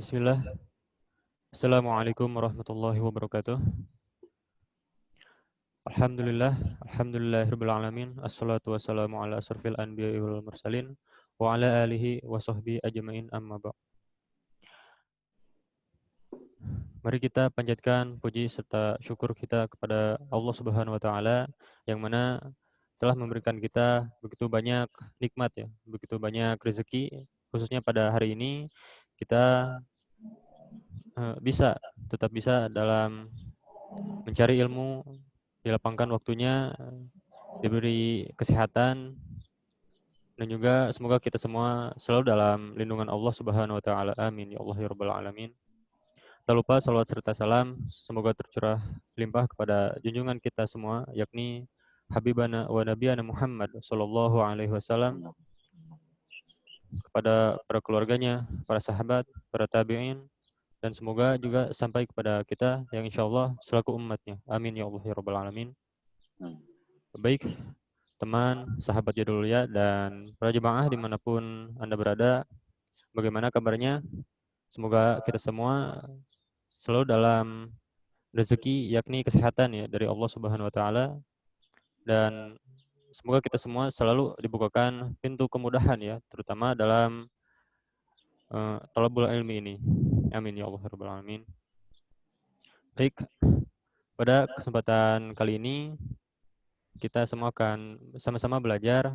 Bismillah. Assalamualaikum warahmatullahi wabarakatuh. Alhamdulillah, alhamdulillahirabbil alamin. Assalatu wassalamu ala asrofil anbiya'i wal mursalin wa ala alihi wa sahbihi ajmain amma ba'd. Mari kita panjatkan puji serta syukur kita kepada Allah Subhanahu wa taala yang mana telah memberikan kita begitu banyak nikmat ya, begitu banyak rezeki khususnya pada hari ini kita tetap bisa dalam mencari ilmu, dilapangkan waktunya, diberi kesehatan, dan juga semoga kita semua selalu dalam lindungan Allah Subhanahu wa taala. Amin ya Allah ya rabbal alamin. Tak lupa salawat serta salam semoga tercurah limpah kepada junjungan kita semua yakni Habibana wa Nabiyana Muhammad sallallahu alaihi wasallam, kepada para keluarganya, para sahabat, para tabi'in, dan semoga juga sampai kepada kita yang insyaallah selaku umatnya. Amin ya Allah ya rabbal alamin. Baik, teman, sahabat Jadululia, dan para jemaah dimanapun Anda berada, bagaimana kabarnya? Semoga kita semua selalu dalam rezeki yakni kesehatan ya dari Allah Subhanahu wa taala, dan semoga kita semua selalu dibukakan pintu kemudahan ya, terutama dalam talabul ilmi ini. Amin ya Allah rabbal alamin. Baik, pada kesempatan kali ini kita semua akan sama-sama belajar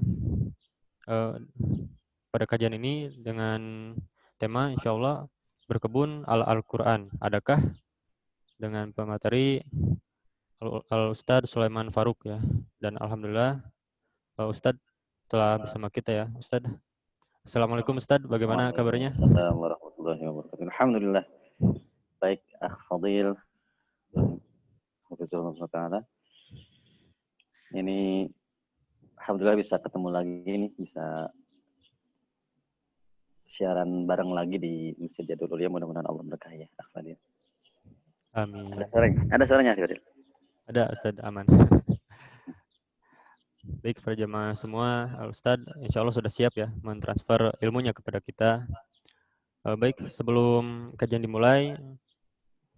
pada kajian ini dengan tema insyaallah berkebun ala Al-Quran. Adakah, dengan pemateri Al-Ustadz Sulaiman Faruk ya. Dan alhamdulillah Ustadz telah bersama kita ya. Ustadz, Assalamualaikum Ustadz, bagaimana kabarnya? Assalamualaikum warahmatullahi wabarakatuh. Alhamdulillah. Baik, Fadil. Alhamdulillah taala. Ini alhamdulillah bisa ketemu lagi nih, bisa siaran bareng lagi di Masjid Jadululia. Mudah-mudahan Allah berkahi ya, Fadil. Amin. Ada suaranya, Fadil? Ada Ustadz, aman. Baik, para jemaah semua, Ustadz insya Allah sudah siap ya mentransfer ilmunya kepada kita. Baik, sebelum kajian dimulai,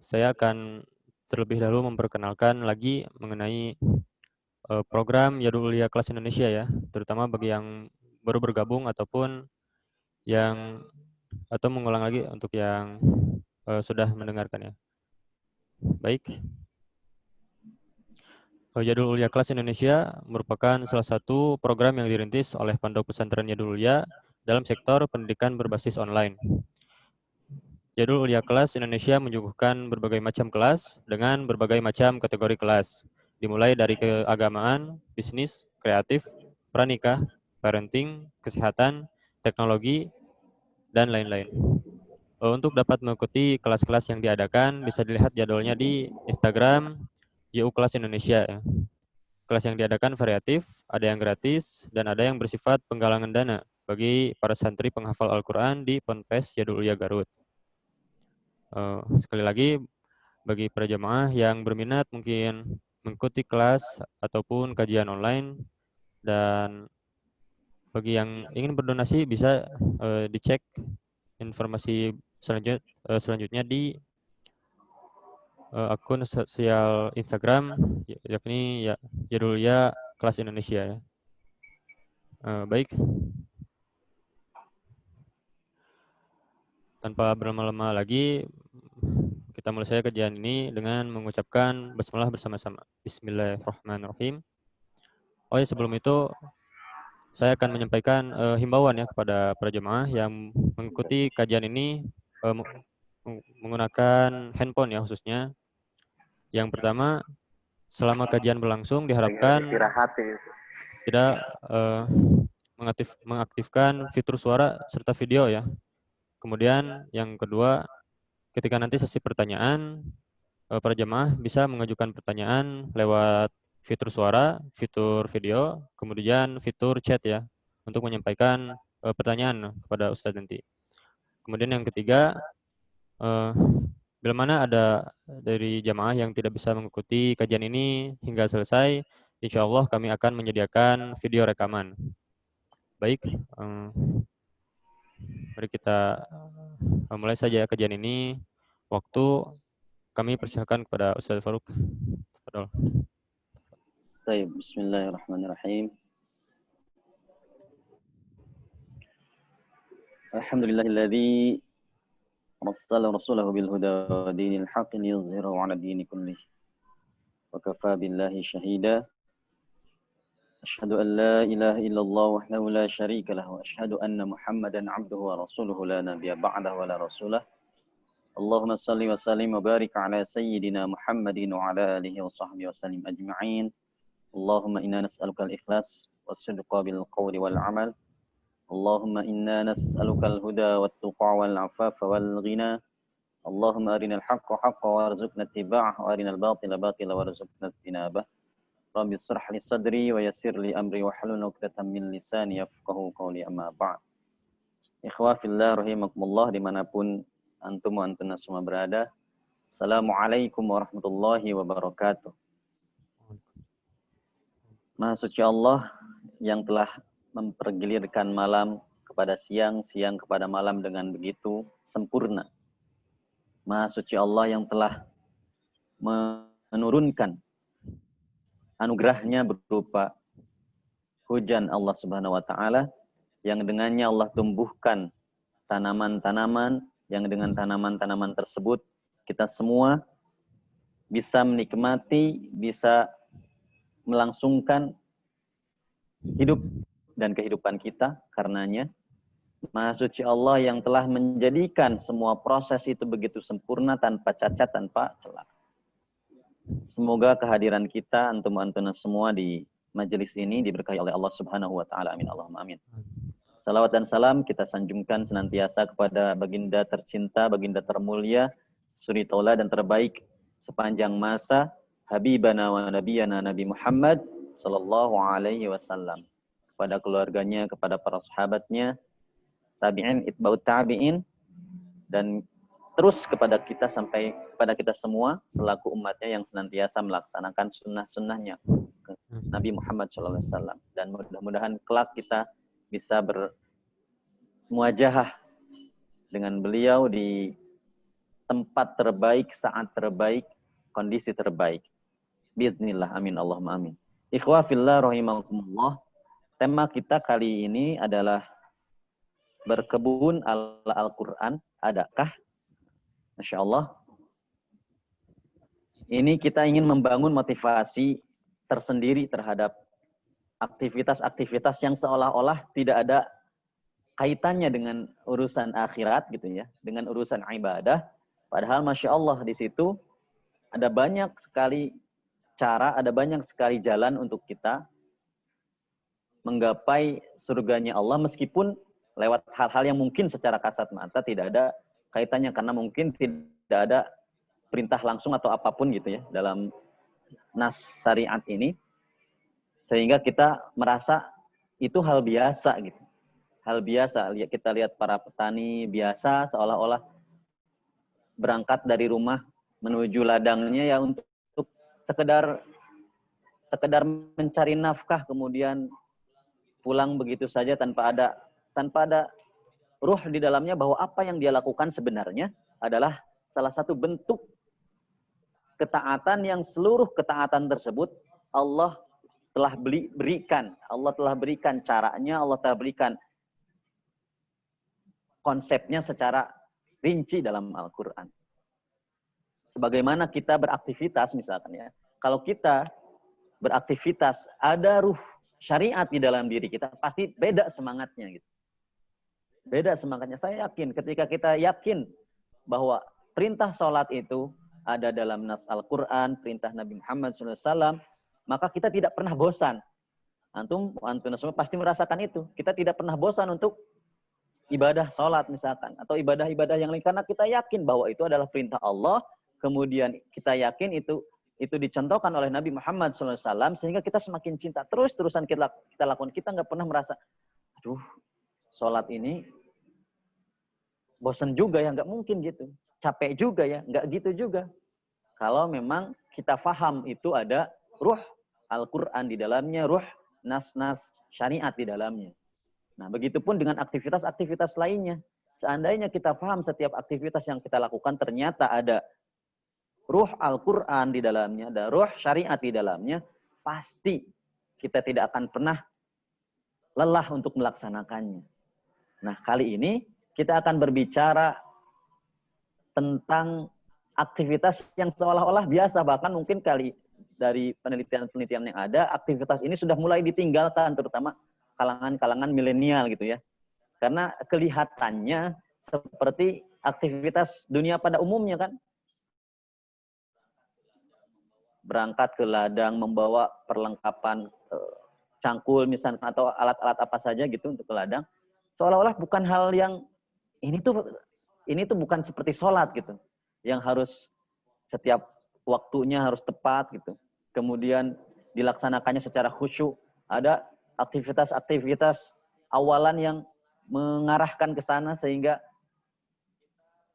saya akan terlebih dahulu memperkenalkan lagi mengenai program Jadululia Kelas Indonesia ya, terutama bagi yang baru bergabung ataupun atau mengulang lagi untuk yang sudah mendengarkan ya. Baik. Jadululia Kelas Indonesia merupakan salah satu program yang dirintis oleh Pondok Pesantren Jadululia dalam sektor pendidikan berbasis online. Jadululia Kelas Indonesia menyuguhkan berbagai macam kelas dengan berbagai macam kategori kelas, dimulai dari keagamaan, bisnis, kreatif, pranikah, parenting, kesehatan, teknologi, dan lain-lain. Untuk dapat mengikuti kelas-kelas yang diadakan, bisa dilihat jadwalnya di Instagram YU Kelas Indonesia. Kelas yang diadakan variatif, ada yang gratis, dan ada yang bersifat penggalangan dana bagi para santri penghafal Al-Quran di Ponpes Jadululia Garut. Sekali lagi, bagi para jemaah yang berminat mungkin mengikuti kelas ataupun kajian online, dan bagi yang ingin berdonasi bisa dicek informasi selanjutnya di akun sosial Instagram yakni ya Jadululia Kelas Indonesia ya. Baik, tanpa berlama-lama lagi kita mulai saja kajian ini dengan mengucapkan basmalah bersama-sama. Bismillahirrahmanirrahim. Oh ya, sebelum itu saya akan menyampaikan himbauan ya kepada para jemaah yang mengikuti kajian ini menggunakan handphone ya khususnya. Yang pertama, selama kajian berlangsung diharapkan tidak mengaktifkan fitur suara serta video ya. Kemudian yang kedua, ketika nanti sesi pertanyaan, para jemaah bisa mengajukan pertanyaan lewat fitur suara, fitur video, kemudian fitur chat ya, untuk menyampaikan pertanyaan kepada Ustadz nanti. Kemudian yang ketiga, bila mana ada dari jemaah yang tidak bisa mengikuti kajian ini hingga selesai, insya Allah kami akan menyediakan video rekaman. Baik, Mari kita mulai saja kajian ini. Waktu kami persilakan kepada Ustaz Faruk. Tafadhol. Baik, bismillahirrahmanirrahim. Alhamdulillahilladzi arsala rasulahu bil huda wa dinil haqqi liyuzhirahu 'ala dini kullih. Wa kafa billahi shahida. Asyhadu an la ilaha illallah wahdahu la syarika lahu wa asyhadu anna Muhammadan 'abduhu wa rasuluhu la nabiyya ba'dahu wa la rasulah. Allahumma salli wa sallim wa barik 'ala sayyidina Muhammadin wa 'ala alihi wa sahbihi wa sallim ajma'in. Allahumma inna nas'aluka al-ikhlas was-sidqa bil qawli wal 'amal. Allahumma inna nas'aluka al-huda wat-tuqa wal-'afafa wal-ghina. Allahumma arinal haqqa haqqan warzuqna ittiba'ah wa arinal batila batila warzuqna ijtinabah. Rabbi shrah li sadri wa yassir li amri wa hlul 'uqdatam min lisani yafqahu qawli, amma ba'd. Ikhwah fillah rahimakumullah dimanapun antum wa antunna semua berada. Assalamualaikum warahmatullahi wabarakatuh. Maha suci Allah yang telah mempergilirkan malam kepada siang, siang kepada malam dengan begitu sempurna. Maha suci Allah yang telah menurunkan anugerahnya berupa hujan Allah Subhanahu wa taala yang dengannya Allah tumbuhkan tanaman-tanaman, yang dengan tanaman-tanaman tersebut kita semua bisa menikmati, bisa melangsungkan hidup dan kehidupan kita karenanya. Maha suci Allah yang telah menjadikan semua proses itu begitu sempurna, tanpa cacat, tanpa celah. Semoga kehadiran kita antum-antum semua di majelis ini diberkahi oleh Allah Subhanahu wa taala. Amin Allahumma amin. Salawat dan salam kita sanjungkan senantiasa kepada baginda tercinta, baginda termulia, suri taula dan terbaik sepanjang masa, habibana wa nabiyana Nabi Muhammad sallallahu alaihi wasallam. Kepada keluarganya, kepada para sahabatnya, tabi'in, itba'ut tabi'in, dan terus kepada kita sampai kepada kita semua selaku umatnya yang senantiasa melaksanakan sunnah-sunnahnya Nabi Muhammad SAW. Dan mudah-mudahan kelak kita bisa bermuajahah dengan beliau di tempat terbaik, saat terbaik, kondisi terbaik. Biiznillah, amin Allahumma amin. Ikhwah fillah rahimakumullah. Tema kita kali ini adalah berkebun ala Al-Quran. Adakah? Masya Allah. Ini kita ingin membangun motivasi tersendiri terhadap aktivitas-aktivitas yang seolah-olah tidak ada kaitannya dengan urusan akhirat gitu ya, dengan urusan ibadah. Padahal Masya Allah di situ ada banyak sekali cara, ada banyak sekali jalan untuk kita menggapai surganya Allah, meskipun lewat hal-hal yang mungkin secara kasat mata tidak ada kaitannya, karena mungkin tidak ada perintah langsung atau apapun gitu ya dalam nas syariat ini, sehingga kita merasa itu hal biasa gitu. Hal biasa, kita lihat para petani biasa seolah-olah berangkat dari rumah menuju ladangnya ya untuk sekedar mencari nafkah, kemudian pulang begitu saja tanpa ada ruh di dalamnya bahwa apa yang dia lakukan sebenarnya adalah salah satu bentuk ketaatan yang seluruh ketaatan tersebut Allah telah berikan. Allah telah berikan caranya, Allah telah berikan konsepnya secara rinci dalam Al-Quran. Sebagaimana kita beraktivitas misalkan ya, kalau kita beraktivitas ada ruh syariat di dalam diri kita, pasti beda semangatnya gitu. Beda semangatnya. Saya yakin ketika kita yakin bahwa perintah sholat itu ada dalam nas Al-Quran, perintah Nabi Muhammad SAW, maka kita tidak pernah bosan. Antum semua pasti merasakan itu. Kita tidak pernah bosan untuk ibadah sholat misalkan, atau ibadah-ibadah yang lain, karena kita yakin bahwa itu adalah perintah Allah, kemudian kita yakin itu dicontohkan oleh Nabi Muhammad SAW, sehingga kita semakin cinta. Terus-terusan kita lakukan. Kita nggak pernah merasa, aduh, sholat ini bosan juga ya, nggak mungkin gitu. Capek juga ya, nggak gitu juga. Kalau memang kita faham itu ada ruh Al-Quran di dalamnya, ruh nas-nas syariat di dalamnya. Nah, begitupun dengan aktivitas-aktivitas lainnya. Seandainya kita paham setiap aktivitas yang kita lakukan ternyata ada ruh Al-Quran di dalamnya, ada ruh syariat di dalamnya, pasti kita tidak akan pernah lelah untuk melaksanakannya. Nah, kali ini kita akan berbicara tentang aktivitas yang seolah-olah biasa, bahkan mungkin kali dari penelitian-penelitian yang ada, aktivitas ini sudah mulai ditinggalkan, terutama kalangan-kalangan milenial gitu ya. Karena kelihatannya seperti aktivitas dunia pada umumnya kan. Berangkat ke ladang, membawa perlengkapan cangkul misalnya, atau alat-alat apa saja gitu untuk ke ladang. Seolah-olah bukan hal yang, ini tuh bukan seperti sholat gitu. Yang harus setiap waktunya harus tepat gitu. Kemudian dilaksanakannya secara khusyuk. Ada aktivitas-aktivitas awalan yang mengarahkan ke sana sehingga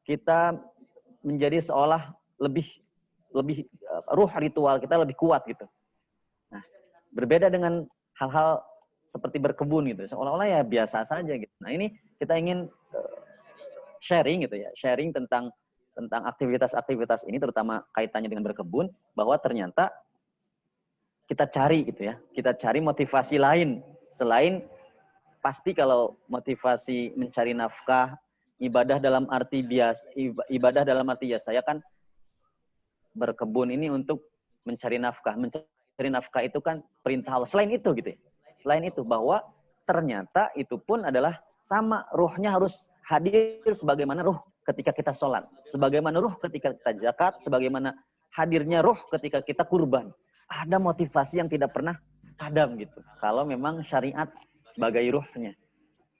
kita menjadi seolah lebih ruh ritual kita lebih kuat gitu. Nah, berbeda dengan hal-hal seperti berkebun gitu. Seolah-olah ya biasa saja gitu. Nah, ini kita ingin sharing gitu ya. Sharing tentang aktivitas-aktivitas ini, terutama kaitannya dengan berkebun, bahwa ternyata kita cari gitu ya. Kita cari motivasi lain selain pasti kalau motivasi mencari nafkah, ibadah dalam arti biasa, ibadah dalam arti ya saya kan berkebun ini untuk mencari nafkah. Mencari nafkah itu kan perintah Allah. Selain itu gitu ya. Selain itu bahwa ternyata itu pun adalah sama, ruhnya harus hadir sebagaimana ruh ketika kita sholat. Sebagaimana ruh ketika kita zakat. Sebagaimana hadirnya ruh ketika kita kurban. Ada motivasi yang tidak pernah padam gitu. Kalau memang syariat sebagai ruhnya.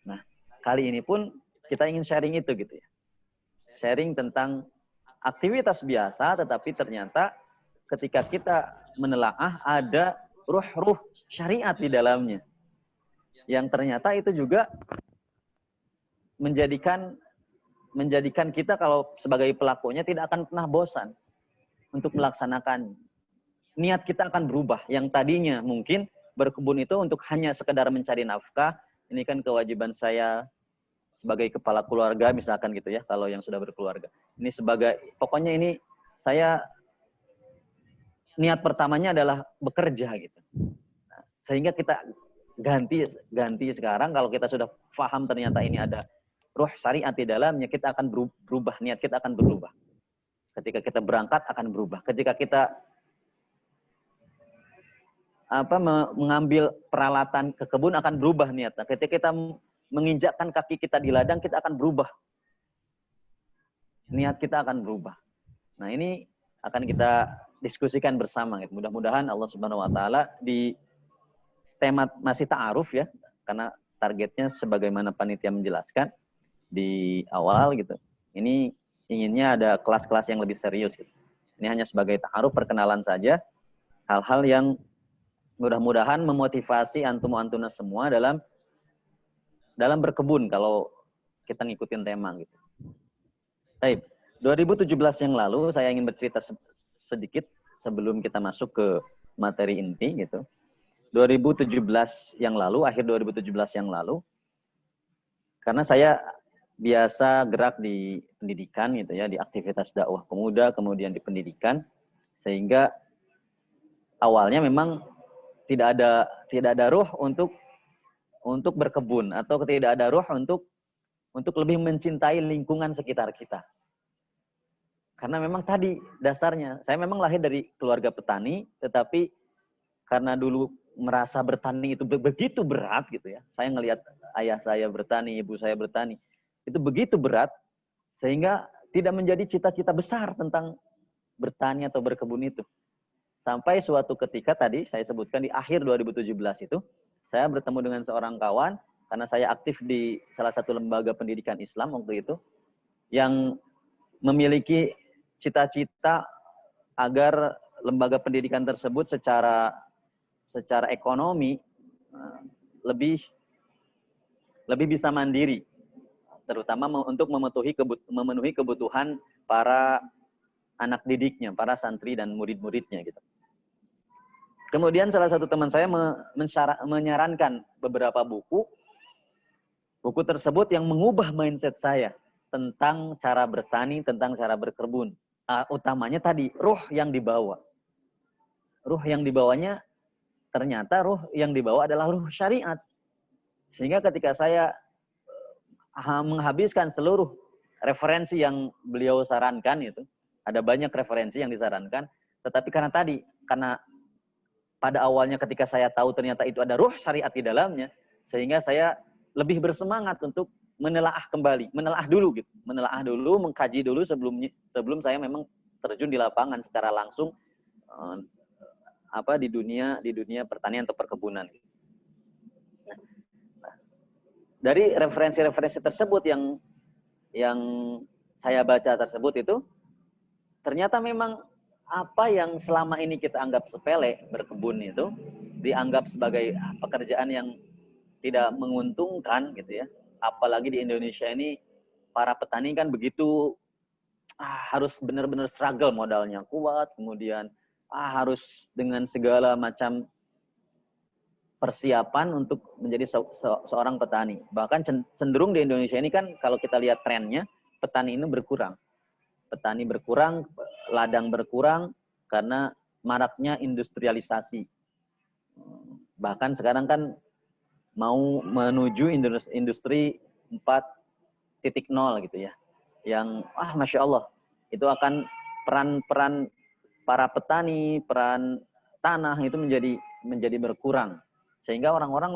Nah, kali ini pun kita ingin sharing itu gitu ya. Sharing tentang aktivitas biasa, tetapi ternyata ketika kita menelaah ada ruh-ruh syariat di dalamnya. Yang ternyata itu juga menjadikan kita kalau sebagai pelakunya tidak akan pernah bosan untuk melaksanakan. Niat kita akan berubah. Yang tadinya mungkin berkebun itu untuk hanya sekedar mencari nafkah. Ini kan kewajiban saya sebagai kepala keluarga misalkan gitu ya, kalau yang sudah berkeluarga. Ini sebagai, pokoknya ini saya niat pertamanya adalah bekerja gitu. Nah, sehingga kita ganti sekarang, kalau kita sudah paham ternyata ini ada ruh syariat di dalamnya, kita akan berubah, niat kita akan berubah. Ketika kita berangkat akan berubah. Ketika kita mengambil peralatan ke kebun akan berubah niatnya. Ketika kita menginjakkan kaki kita di ladang, kita akan berubah. Niat kita akan berubah. Nah, ini akan kita diskusikan bersama. Mudah-mudahan Allah Subhanahu wa taala di tema masih ta'aruf ya, karena targetnya sebagaimana panitia menjelaskan di awal gitu. Ini inginnya ada kelas-kelas yang lebih serius gitu. Ini hanya sebagai ta'aruf, perkenalan saja. Hal-hal yang mudah-mudahan memotivasi antum-antuna semua dalam berkebun kalau kita ngikutin tema gitu. Baik, 2017 yang lalu saya ingin bercerita sedikit sebelum kita masuk ke materi inti gitu. 2017 yang lalu, akhir 2017 yang lalu, karena saya biasa gerak di pendidikan gitu ya, di aktivitas dakwah pemuda, kemudian di pendidikan, sehingga awalnya memang tidak ada ruh untuk berkebun, atau tidak ada ruh untuk lebih mencintai lingkungan sekitar kita. Karena memang tadi dasarnya, saya memang lahir dari keluarga petani, tetapi karena dulu merasa bertani itu begitu berat gitu ya. Saya ngelihat ayah saya bertani, ibu saya bertani, itu begitu berat, sehingga tidak menjadi cita-cita besar tentang bertani atau berkebun itu. Sampai suatu ketika tadi saya sebutkan di akhir 2017 itu, saya bertemu dengan seorang kawan, karena saya aktif di salah satu lembaga pendidikan Islam waktu itu, yang memiliki cita-cita agar lembaga pendidikan tersebut secara ekonomi lebih bisa mandiri, terutama untuk memenuhi kebutuhan para anak didiknya, para santri dan murid-muridnya gitu. Kemudian salah satu teman saya menyarankan beberapa buku Buku tersebut yang mengubah mindset saya tentang cara bertani, tentang cara berkebun. Utamanya tadi, ruh yang dibawa. Ruh yang dibawanya, ternyata ruh yang dibawa adalah ruh syariat. Sehingga ketika saya menghabiskan seluruh referensi yang beliau sarankan itu, ada banyak referensi yang disarankan, tetapi karena pada awalnya ketika saya tahu ternyata itu ada ruh syariat di dalamnya, sehingga saya lebih bersemangat untuk menelaah kembali, menelaah dulu, mengkaji dulu sebelum saya memang terjun di lapangan secara langsung di dunia pertanian atau perkebunan. Dari referensi-referensi tersebut yang saya baca tersebut itu, ternyata memang apa yang selama ini kita anggap sepele, berkebun itu dianggap sebagai pekerjaan yang tidak menguntungkan gitu ya. Apalagi di Indonesia ini para petani kan begitu harus benar-benar struggle, modalnya kuat, kemudian harus dengan segala macam persiapan untuk menjadi seorang petani. Bahkan cenderung di Indonesia ini kan kalau kita lihat trennya, petani ini berkurang. Petani berkurang, ladang berkurang karena maraknya industrialisasi. Bahkan sekarang kan mau menuju industri 4.0 gitu ya. Yang Masya Allah, itu akan peran para petani, peran tanah itu menjadi berkurang. Sehingga orang-orang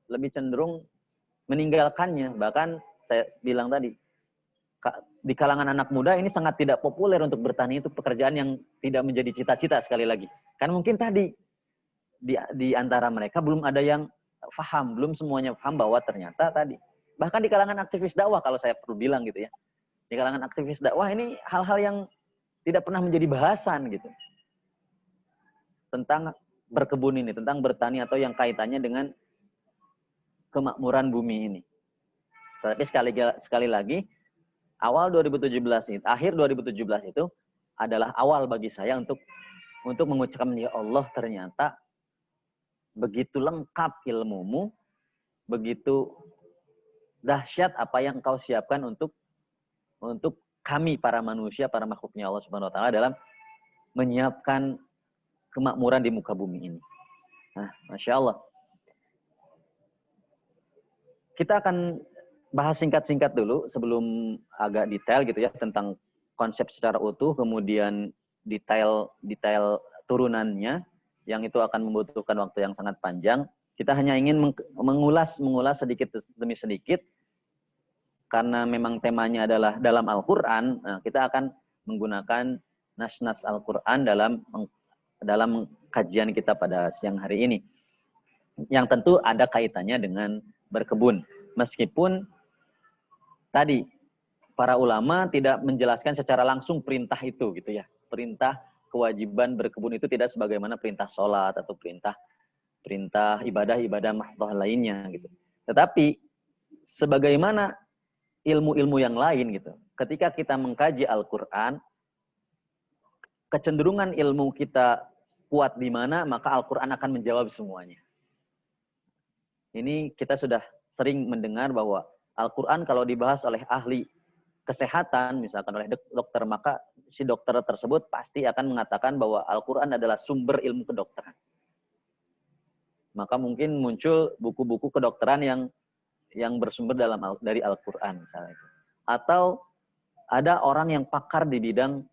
lebih cenderung meninggalkannya. Bahkan saya bilang tadi, di kalangan anak muda ini sangat tidak populer untuk bertani, itu pekerjaan yang tidak menjadi cita-cita sekali lagi. Kan mungkin tadi di antara mereka belum ada yang paham, belum semuanya paham bahwa ternyata tadi, bahkan di kalangan aktivis dakwah kalau saya perlu bilang gitu ya, di kalangan aktivis dakwah ini hal-hal yang tidak pernah menjadi bahasan gitu tentang berkebun ini, tentang bertani atau yang kaitannya dengan kemakmuran bumi ini. Tapi sekali lagi, akhir 2017 itu adalah awal bagi saya untuk mengucapkan, ya Allah, ternyata begitu lengkap ilmumu, begitu dahsyat apa yang Engkau siapkan untuk kami para manusia, para makhluknya Allah Subhanahu wa taala dalam menyiapkan kemakmuran di muka bumi ini. Nah, Masya Allah. Kita akan bahas singkat-singkat dulu sebelum agak detail gitu ya tentang konsep secara utuh, kemudian detail turunannya yang itu akan membutuhkan waktu yang sangat panjang. Kita hanya ingin mengulas sedikit demi sedikit karena memang temanya adalah dalam Al-Qur'an. Nah, kita akan menggunakan nas-nas Al-Qur'an dalam kajian kita pada siang hari ini. Yang tentu ada kaitannya dengan berkebun. Meskipun tadi para ulama tidak menjelaskan secara langsung perintah itu gitu ya. Perintah kewajiban berkebun itu tidak sebagaimana perintah sholat atau perintah ibadah mahdhah lainnya gitu. Tetapi sebagaimana ilmu-ilmu yang lain gitu. Ketika kita mengkaji Al-Qur'an, kecenderungan ilmu kita kuat di mana, maka Al-Qur'an akan menjawab semuanya. Ini kita sudah sering mendengar bahwa Al-Qur'an kalau dibahas oleh ahli kesehatan, misalkan oleh dokter, maka si dokter tersebut pasti akan mengatakan bahwa Al-Qur'an adalah sumber ilmu kedokteran. Maka mungkin muncul buku-buku kedokteran yang bersumber dari Al-Qur'an misalnya. Atau ada orang yang pakar di bidang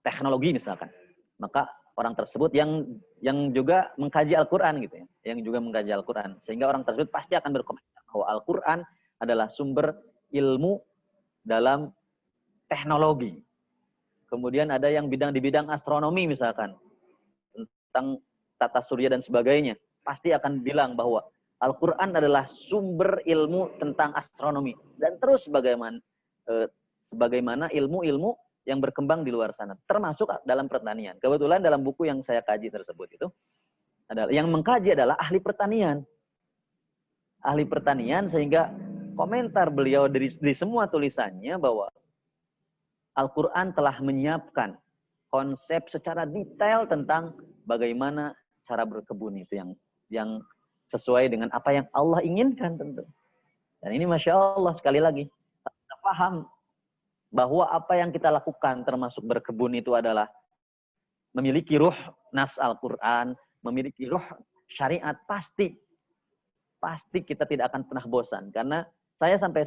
teknologi misalkan. Maka orang tersebut yang juga mengkaji Al-Qur'an gitu ya, yang juga mengkaji Al-Qur'an, sehingga orang tersebut pasti akan berkomentar bahwa Al-Qur'an adalah sumber ilmu dalam teknologi. Kemudian ada yang di bidang astronomi misalkan, tentang tata surya dan sebagainya, pasti akan bilang bahwa Al-Qur'an adalah sumber ilmu tentang astronomi. Dan terus sebagaimana ilmu-ilmu yang berkembang di luar sana, termasuk dalam pertanian. Kebetulan dalam buku yang saya kaji tersebut itu, yang mengkaji adalah ahli pertanian. Ahli pertanian, sehingga komentar beliau di semua tulisannya bahwa Al-Qur'an telah menyiapkan konsep secara detail tentang bagaimana cara berkebun itu yang sesuai dengan apa yang Allah inginkan tentu. Dan ini Masya Allah, sekali lagi, kita paham bahwa apa yang kita lakukan termasuk berkebun itu adalah memiliki ruh nas Al-Quran, memiliki ruh syariat, pasti kita tidak akan pernah bosan. Karena saya sampai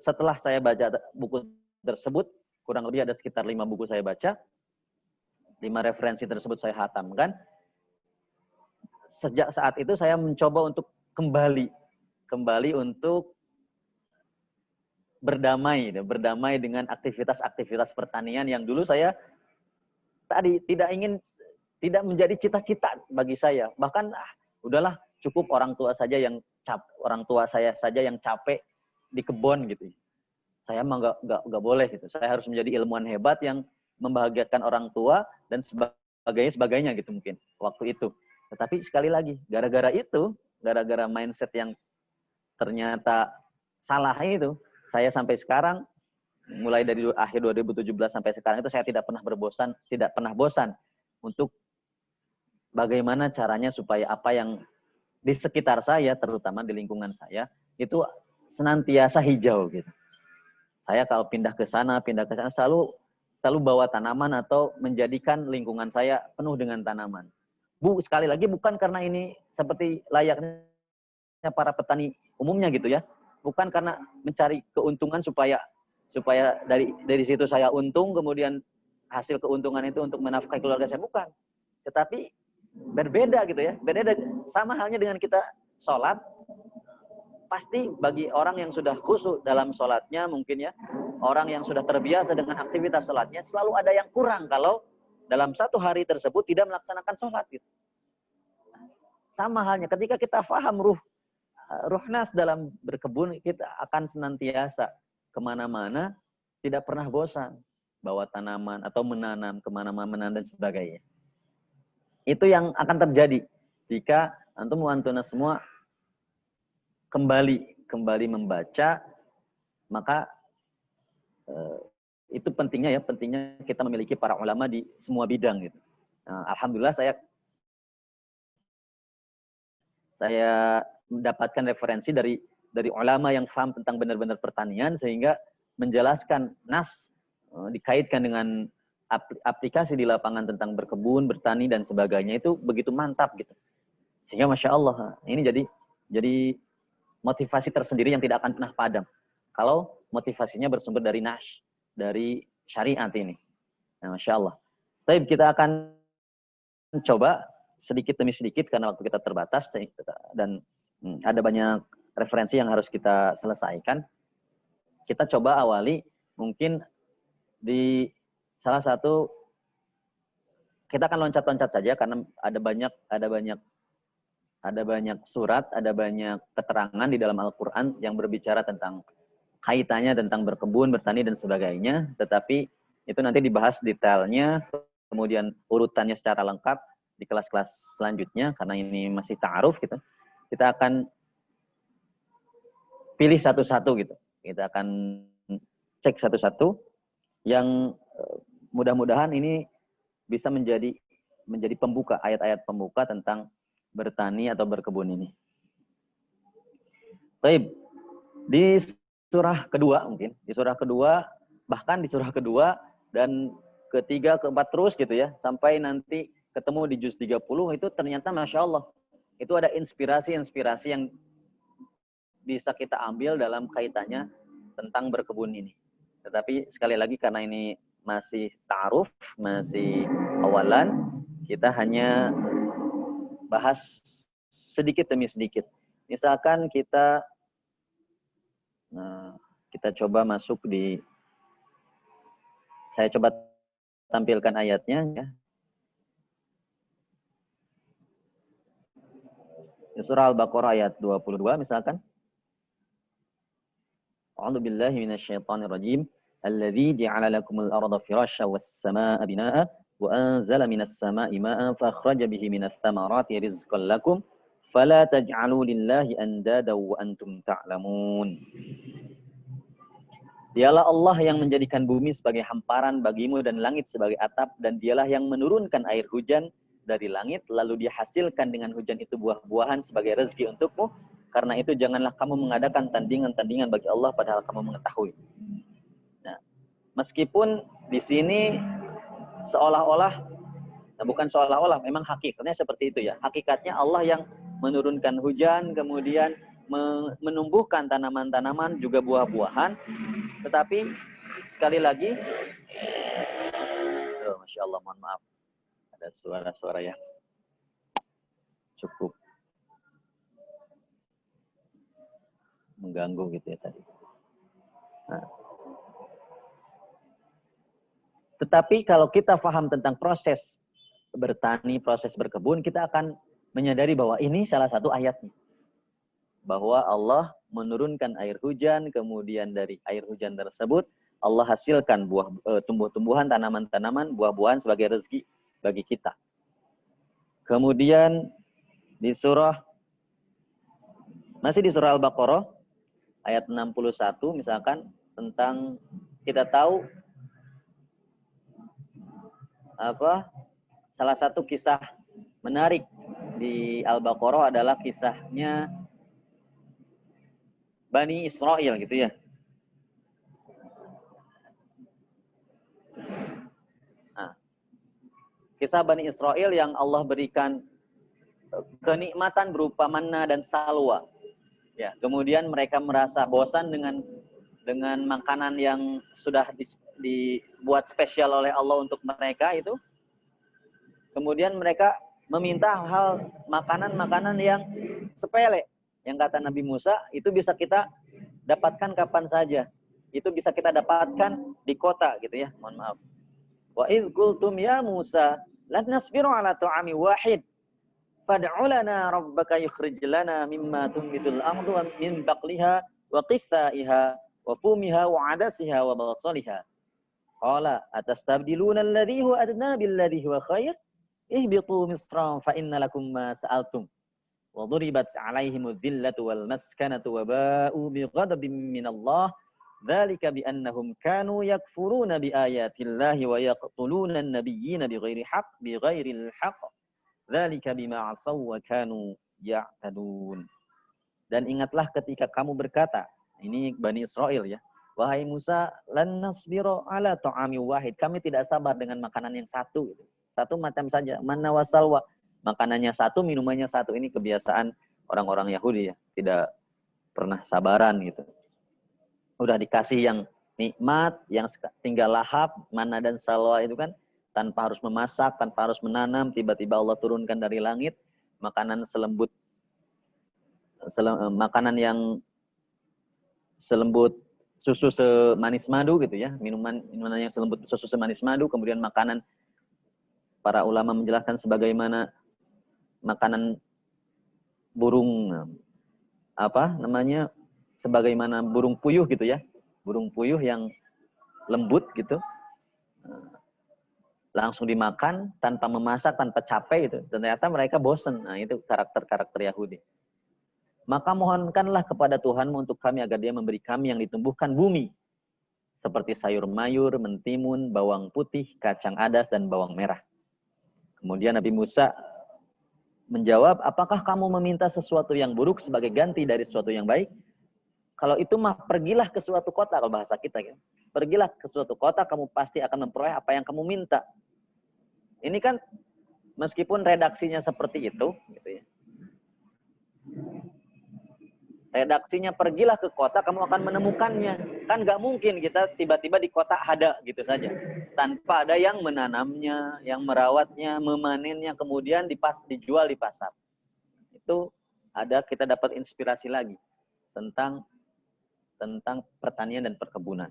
setelah saya baca buku tersebut, kurang lebih ada sekitar 5 buku saya baca, 5 referensi tersebut saya hatamkan. Sejak saat itu saya mencoba untuk kembali untuk berdamai dengan aktivitas-aktivitas pertanian yang dulu saya tadi tidak menjadi cita-cita bagi saya. Bahkan udahlah, cukup orang tua saya saja yang capek di kebun gitu. Saya mah nggak boleh gitu. Saya harus menjadi ilmuwan hebat yang membahagiakan orang tua dan sebagainya gitu mungkin waktu itu. Tetapi sekali lagi, gara-gara mindset yang ternyata salah itu, saya sampai sekarang, mulai dari akhir 2017 sampai sekarang itu saya tidak pernah bosan untuk bagaimana caranya supaya apa yang di sekitar saya, terutama di lingkungan saya, itu senantiasa hijau gitu. Saya kalau pindah ke sana selalu bawa tanaman atau menjadikan lingkungan saya penuh dengan tanaman. Sekali lagi bukan karena ini seperti layaknya para petani umumnya gitu ya. Bukan karena mencari keuntungan supaya dari situ saya untung, kemudian hasil keuntungan itu untuk menafkahi keluarga saya, bukan. Tetapi berbeda gitu ya. Berbeda, sama halnya dengan kita sholat. Pasti bagi orang yang sudah khusyuk dalam sholatnya mungkin ya, orang yang sudah terbiasa dengan aktivitas sholatnya, selalu ada yang kurang kalau dalam satu hari tersebut tidak melaksanakan sholat gitu. Sama halnya ketika kita paham ruhnas dalam berkebun, kita akan senantiasa kemana-mana, tidak pernah bosan bawa tanaman atau menanam kemana-mana dan sebagainya. Itu yang akan terjadi jika antum wantuna semua kembali membaca, maka itu pentingnya kita memiliki para ulama di semua bidang gitu. Nah, alhamdulillah saya mendapatkan referensi dari ulama yang paham tentang benar-benar pertanian, sehingga menjelaskan nas dikaitkan dengan aplikasi di lapangan tentang berkebun, bertani dan sebagainya itu begitu mantap gitu. Sehingga Masya Allah, ini jadi motivasi tersendiri yang tidak akan pernah padam kalau motivasinya bersumber dari nas, dari syariat ini. Nah, Masya Allah. Baik, kita akan coba sedikit demi sedikit karena waktu kita terbatas dan ada banyak referensi yang harus kita selesaikan. Kita coba awali mungkin di salah satu, kita akan loncat-loncat saja karena ada banyak surat, ada banyak keterangan di dalam Al-Quran yang berbicara tentang kaitannya tentang berkebun, bertani dan sebagainya. Tetapi itu nanti dibahas detailnya, kemudian urutannya secara lengkap di kelas-kelas selanjutnya, karena ini masih ta'aruf gitu. Kita akan pilih satu-satu gitu. Kita akan cek satu-satu yang mudah-mudahan ini bisa menjadi pembuka, ayat-ayat pembuka tentang bertani atau berkebun ini. Baik, di surah kedua mungkin, bahkan di surah kedua dan ketiga, keempat terus gitu ya, sampai nanti ketemu di juz 30 itu ternyata Masya Allah, itu ada inspirasi-inspirasi yang bisa kita ambil dalam kaitannya tentang berkebun ini. Tetapi sekali lagi karena ini masih ta'aruf, masih awalan, kita hanya bahas sedikit demi sedikit. Misalkan kita coba masuk saya coba tampilkan ayatnya ya. Di surah Al-Baqarah ayat 22 misalkan. A'udzu billahi minasyaitonir rajim. Alladzi ja'ala lakumul arda firasyan was samaa'a binaa'a wa anzala minas samaa'i maa'an fa akhraja bihi minats thamarati rizqan lakum fala taj'alu lillahi andada wa antum ta'lamun. Dialah Allah yang menjadikan bumi sebagai hamparan bagimu dan langit sebagai atap, dan dialah yang menurunkan air hujan dari langit, lalu dihasilkan dengan hujan itu buah-buahan sebagai rezeki untukmu. Karena itu janganlah kamu mengadakan tandingan-tandingan bagi Allah padahal kamu mengetahui. Nah, meskipun di sini seolah-olah, nah bukan seolah-olah, memang hakikatnya seperti itu ya. Hakikatnya Allah yang menurunkan hujan, kemudian menumbuhkan tanaman-tanaman juga buah-buahan. Tetapi sekali lagi, Masya Allah, mohon maaf, ada suara-suara yang cukup mengganggu gitu ya tadi. Nah, tetapi kalau kita paham tentang proses bertani, proses berkebun, kita akan menyadari bahwa ini salah satu ayatnya. Bahwa Allah menurunkan air hujan, kemudian dari air hujan tersebut Allah hasilkan tumbuh-tumbuhan, tanaman-tanaman, buah-buahan sebagai rezeki bagi kita. Kemudian di masih di surah Al-Baqarah ayat 61 misalkan tentang, kita tahu salah satu kisah menarik di Al-Baqarah adalah kisahnya Bani Israel gitu ya. Nah, kisah Bani Israel yang Allah berikan kenikmatan berupa manna dan salwa. Ya, kemudian mereka merasa bosan dengan makanan yang sudah dibuat spesial oleh Allah untuk mereka itu. Kemudian mereka meminta hal makanan-makanan yang sepele. Yang kata Nabi Musa, itu bisa kita dapatkan kapan saja. Itu bisa kita dapatkan di kota gitu ya. Mohon maaf. Wa idh qultum ya Musa lan nasbiru ala ta'ami wahid fad'u lana rabbaka yukhrij lana mimma tunbitul ardu min baqliha wa qithaiha wa fumiha wa adasiha wa basaliha. Qala atastabdiluna alladhi huwa adna billadhi huwa khair ihbitu misran fa inna lakum ma sa'altum wa duribat 'alaihimudz dhillatu wal maskanatu wa ba'u bighadabin minallah dzalika bi annahum kanu yakfuruna bi ayatillahi wa yaqtuluna an-nabiyyina bighairi ghairil haqq dzalika bima 'asaw wa kanu ya'tadun. Dan ingatlah ketika kamu berkata, ini Bani Israel ya, wahai Musa, lan nasbiru ala ta'ami wahid, kami tidak sabar dengan makanan yang satu gitu. Satu macam saja, manna wasalwa, makanannya satu, minumannya satu. Ini kebiasaan orang-orang Yahudi ya, tidak pernah sabaran gitu. Udah dikasih yang nikmat, yang tinggal lahap, manna dan salwa itu kan tanpa harus memasak, tanpa harus menanam, tiba-tiba Allah turunkan dari langit makanan makanan yang selembut susu semanis madu gitu ya, minuman yang selembut susu semanis madu. Kemudian makanan, para ulama menjelaskan sebagaimana makanan burung sebagaimana burung puyuh gitu ya, burung puyuh yang lembut gitu, langsung dimakan tanpa memasak, tanpa capek gitu. Ternyata mereka bosan. Nah, itu karakter Yahudi. Maka mohonkanlah kepada Tuhanmu untuk kami agar Dia memberi kami yang ditumbuhkan bumi, seperti sayur mayur, mentimun, bawang putih, kacang adas, dan bawang merah. Kemudian Nabi Musa menjawab, apakah kamu meminta sesuatu yang buruk sebagai ganti dari sesuatu yang baik? Kalau itu mah pergilah ke suatu kota, kalau bahasa kita gitu. Pergilah ke suatu kota, kamu pasti akan memperoleh apa yang kamu minta. Ini kan meskipun redaksinya seperti itu gitu ya. Redaksinya pergilah ke kota, kamu akan menemukannya. Kan nggak mungkin kita tiba-tiba di kota ada gitu saja. Tanpa ada yang menanamnya, yang merawatnya, memanennya, kemudian dijual di pasar. Itu kita dapat inspirasi lagi tentang pertanian dan perkebunan.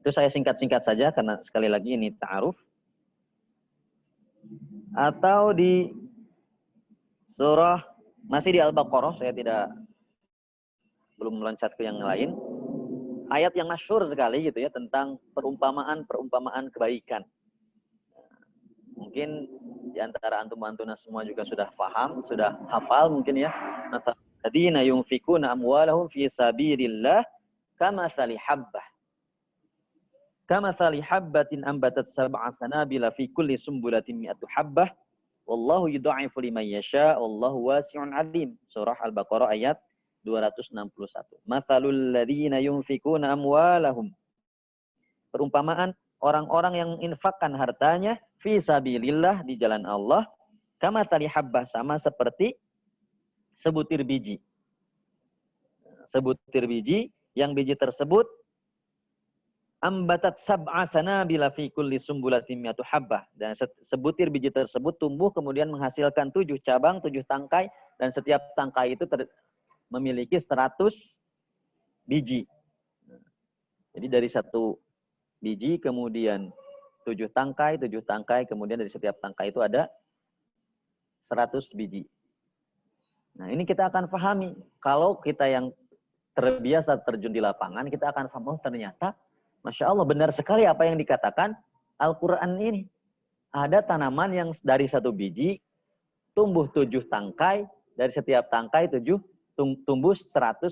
Itu saya singkat-singkat saja karena sekali lagi ini ta'aruf. Atau di surah, masih di Al-Baqarah, saya belum meloncat ke yang lain. Ayat yang masyhur sekali gitu ya, tentang perumpamaan kebaikan. Mungkin di antara antum-antuna semua juga sudah paham, sudah hafal mungkin ya. Alladzina yunfikuna amwalahum fi sabilillah kamatsali habbah. Kamathali habbatin ambatat sab'a sanabila fi kulli sumbulatin mi'atu habbah wallahu yudha'ifu liman yasha wallahu wasi'un 'alim. Surah Al-Baqarah ayat 261. Mathalul ladzina yunfikuna amwalahum. Perumpamaan orang-orang yang infakkan hartanya fi sabilillah, di jalan Allah, kamathali habbah, sama seperti sebutir biji. Sebutir biji, yang biji tersebut ambatat sab'a sanabila fi kulli sumbulatin mi'atu habbah. Dan sebutir biji tersebut tumbuh kemudian menghasilkan 7 cabang, 7 tangkai, dan setiap tangkai itu memiliki 100 biji. Jadi dari satu biji kemudian 7 tangkai, kemudian dari setiap tangkai itu ada 100 biji. Nah, ini kita akan pahami. Kalau kita yang terbiasa terjun di lapangan, kita akan paham, oh ternyata Masya Allah, benar sekali apa yang dikatakan Al-Quran ini. Ada tanaman yang dari satu biji, tumbuh 7 tangkai, dari setiap tangkai tumbuh 100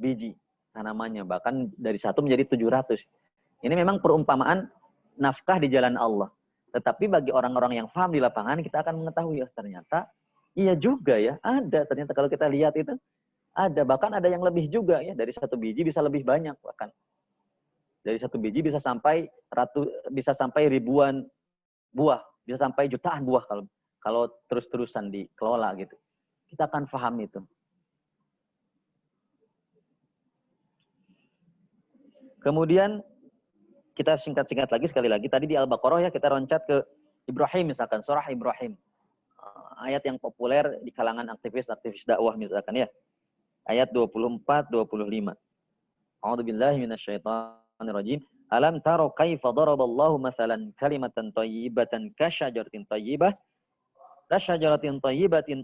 biji tanamannya. Bahkan dari satu menjadi 700. Ini memang perumpamaan nafkah di jalan Allah. Tetapi bagi orang-orang yang paham di lapangan, kita akan mengetahui, ya ternyata iya juga ya, ada. Ternyata kalau kita lihat itu, ada. Bahkan ada yang lebih juga ya, dari satu biji bisa lebih banyak bahkan. Dari satu biji bisa sampai ribuan buah, bisa sampai jutaan buah kalau terus-terusan dikelola gitu. Kita akan paham itu. Kemudian kita singkat-singkat lagi sekali lagi. Tadi di Al-Baqarah ya, kita loncat ke Ibrahim misalkan, surah Ibrahim. Ayat yang populer di kalangan aktivis dakwah misalkan ya. Ayat 24, 25. A'udzubillahi minasyaitonirrajim. Alam taro kaifa daraballahu mathalan kalimatan thayyibatan kasyajaratin thayyibah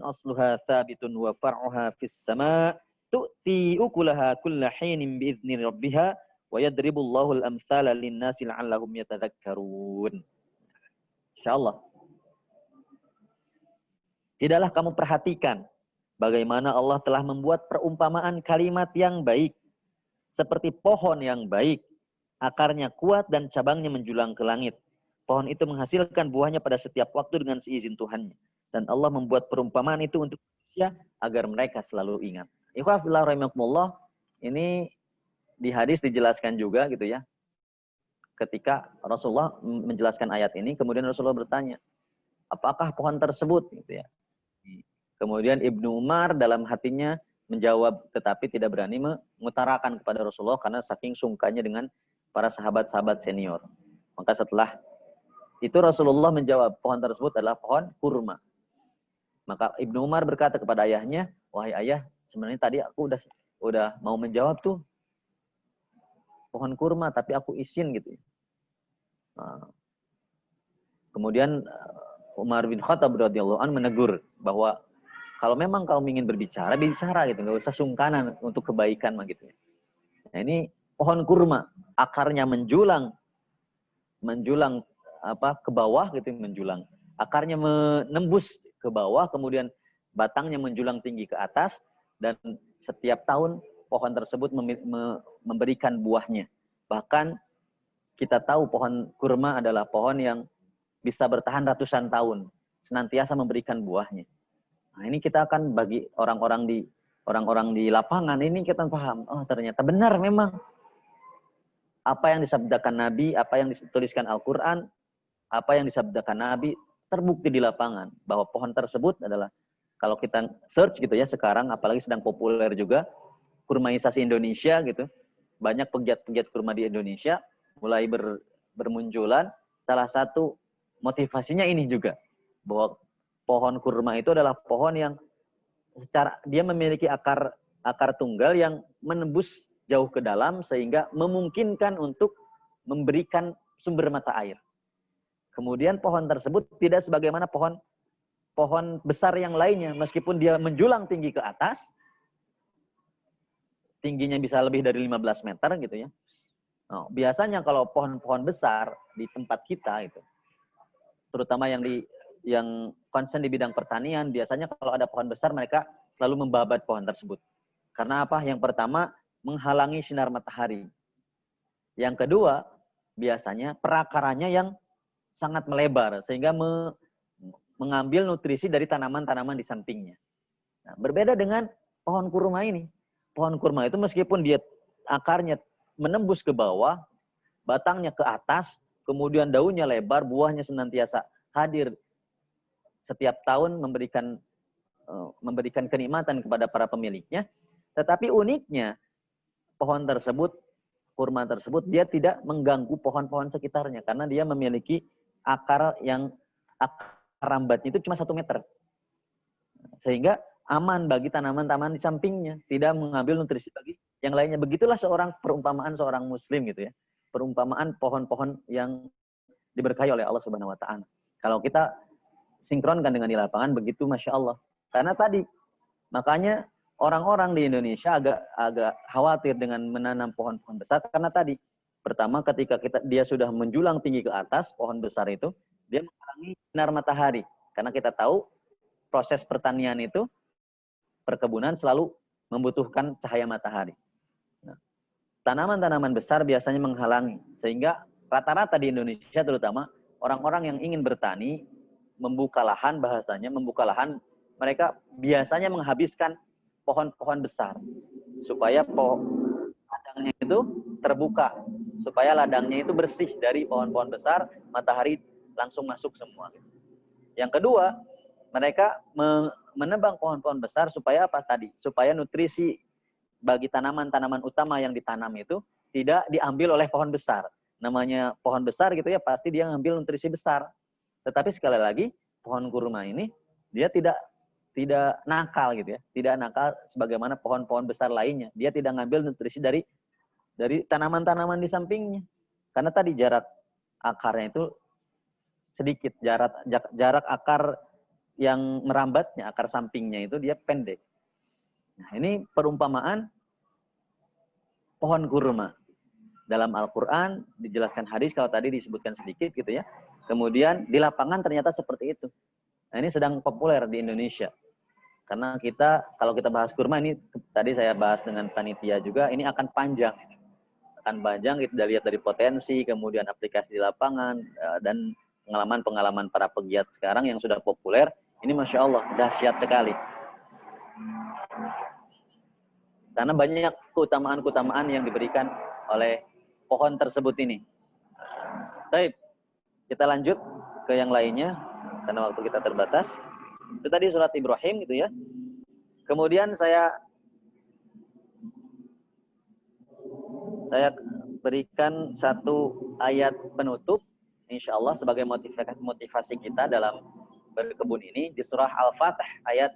asluha thabitun wa far'uha fis sama' tu'ti ukulaha kulla hinin bi'izni rabbiha wa yadribullahu al-amthala lin-nasi la'allahum yatadhakkarun. Insyaallah. Tidaklah kamu perhatikan bagaimana Allah telah membuat perumpamaan kalimat yang baik seperti pohon yang baik, akarnya kuat dan cabangnya menjulang ke langit. Pohon itu menghasilkan buahnya pada setiap waktu dengan seizin Tuhannya. Dan Allah membuat perumpamaan itu untuk manusia agar mereka selalu ingat. Ikhwah fillah rahimakumullah, ini di hadis dijelaskan juga gitu ya. Ketika Rasulullah menjelaskan ayat ini, kemudian Rasulullah bertanya, apakah pohon tersebut gitu ya. Kemudian Ibnu Umar dalam hatinya menjawab, tetapi tidak berani mengutarakan kepada Rasulullah karena saking sungkanya dengan para sahabat-sahabat senior. Maka setelah itu Rasulullah menjawab, pohon tersebut adalah pohon kurma. Maka Ibnu Umar berkata kepada ayahnya, wahai ayah, sebenarnya tadi aku udah mau menjawab tuh pohon kurma, tapi aku izin gitu. Nah, kemudian Umar bin Khattab radhiyallahu anhu menegur bahwa kalau memang kamu ingin berbicara, bicara gitu, nggak usah sungkanan untuk kebaikan gitu. Nah, ini pohon kurma, akarnya menjulang ke bawah gitu, menjulang. Akarnya menembus ke bawah, kemudian batangnya menjulang tinggi ke atas, dan setiap tahun pohon tersebut memberikan buahnya. Bahkan kita tahu pohon kurma adalah pohon yang bisa bertahan ratusan tahun, senantiasa memberikan buahnya. Nah, ini kita akan bagi orang-orang di lapangan ini kita paham, oh ternyata benar memang apa yang disabdakan Nabi, apa yang dituliskan Al-Quran, apa yang disabdakan Nabi terbukti di lapangan bahwa pohon tersebut adalah, kalau kita search gitu ya sekarang, apalagi sedang populer juga kurmaisasi Indonesia gitu, banyak pegiat-pegiat kurma di Indonesia mulai bermunculan. Salah satu motivasinya ini juga, bahwa pohon kurma itu adalah pohon yang dia memiliki akar tunggal yang menembus jauh ke dalam sehingga memungkinkan untuk memberikan sumber mata air. Kemudian pohon tersebut tidak sebagaimana pohon besar yang lainnya, meskipun dia menjulang tinggi ke atas, tingginya bisa lebih dari 15 meter gitu ya. Nah, biasanya kalau pohon-pohon besar di tempat kita itu, terutama yang concern di bidang pertanian, biasanya kalau ada pohon besar mereka selalu membabat pohon tersebut. Karena apa? Yang pertama, menghalangi sinar matahari. Yang kedua, biasanya perakarannya yang sangat melebar sehingga mengambil nutrisi dari tanaman-tanaman di sampingnya. Nah, berbeda dengan pohon kurma ini. Pohon kurma itu meskipun dia akarnya menembus ke bawah, batangnya ke atas, kemudian daunnya lebar, buahnya senantiasa hadir setiap tahun memberikan kenikmatan kepada para pemiliknya. Tetapi uniknya pohon tersebut, kurma tersebut, dia tidak mengganggu pohon-pohon sekitarnya karena dia memiliki akar rambatnya itu cuma 1 meter. Sehingga aman bagi tanaman-tanaman di sampingnya, tidak mengambil nutrisi bagi yang lainnya. Begitulah perumpamaan seorang muslim gitu ya. Perumpamaan pohon-pohon yang diberkahi oleh Allah Subhanahu wa taala. Kalau kita sinkronkan dengan di lapangan begitu Masya Allah. Karena tadi makanya orang-orang di Indonesia agak khawatir dengan menanam pohon-pohon besar karena tadi pertama ketika dia sudah menjulang tinggi ke atas pohon besar itu, dia menghalangi sinar matahari. Karena kita tahu proses pertanian itu, perkebunan selalu membutuhkan cahaya matahari. Nah, tanaman-tanaman besar biasanya menghalangi. Sehingga rata-rata di Indonesia terutama, orang-orang yang ingin bertani, membuka lahan bahasanya, mereka biasanya menghabiskan pohon-pohon besar. Supaya ladangnya itu terbuka. Supaya ladangnya itu bersih dari pohon-pohon besar, matahari langsung masuk semua. Yang kedua, mereka menebang pohon-pohon besar supaya apa tadi? Supaya nutrisi bagi tanaman-tanaman utama yang ditanam itu tidak diambil oleh pohon besar. Namanya pohon besar gitu ya, pasti dia ngambil nutrisi besar. Tetapi sekali lagi, pohon kurma ini dia tidak nakal gitu ya. Tidak nakal sebagaimana pohon-pohon besar lainnya. Dia tidak ngambil nutrisi dari tanaman-tanaman di sampingnya. Karena tadi jarak akarnya itu sedikit, jarak akar yang merambatnya, akar sampingnya itu dia pendek. Nah, ini perumpamaan pohon kurma. Dalam Al-Quran dijelaskan hadis, kalau tadi disebutkan sedikit gitu ya. Kemudian di lapangan ternyata seperti itu. Nah, ini sedang populer di Indonesia. Karena kalau kita bahas kurma, ini tadi saya bahas dengan panitia juga, ini akan panjang. Akan panjang, kita lihat dari potensi, kemudian aplikasi di lapangan, dan pengalaman-pengalaman para pegiat sekarang yang sudah populer. Ini Masya Allah, dahsyat sekali. Karena banyak keutamaan-keutamaan yang diberikan oleh pohon tersebut ini. Baik, kita lanjut ke yang lainnya karena waktu kita terbatas. Itu tadi surat Ibrahim gitu ya. Kemudian saya berikan satu ayat penutup insyaallah sebagai motivasi kita dalam berkebun ini di surah Al-Fatih ayat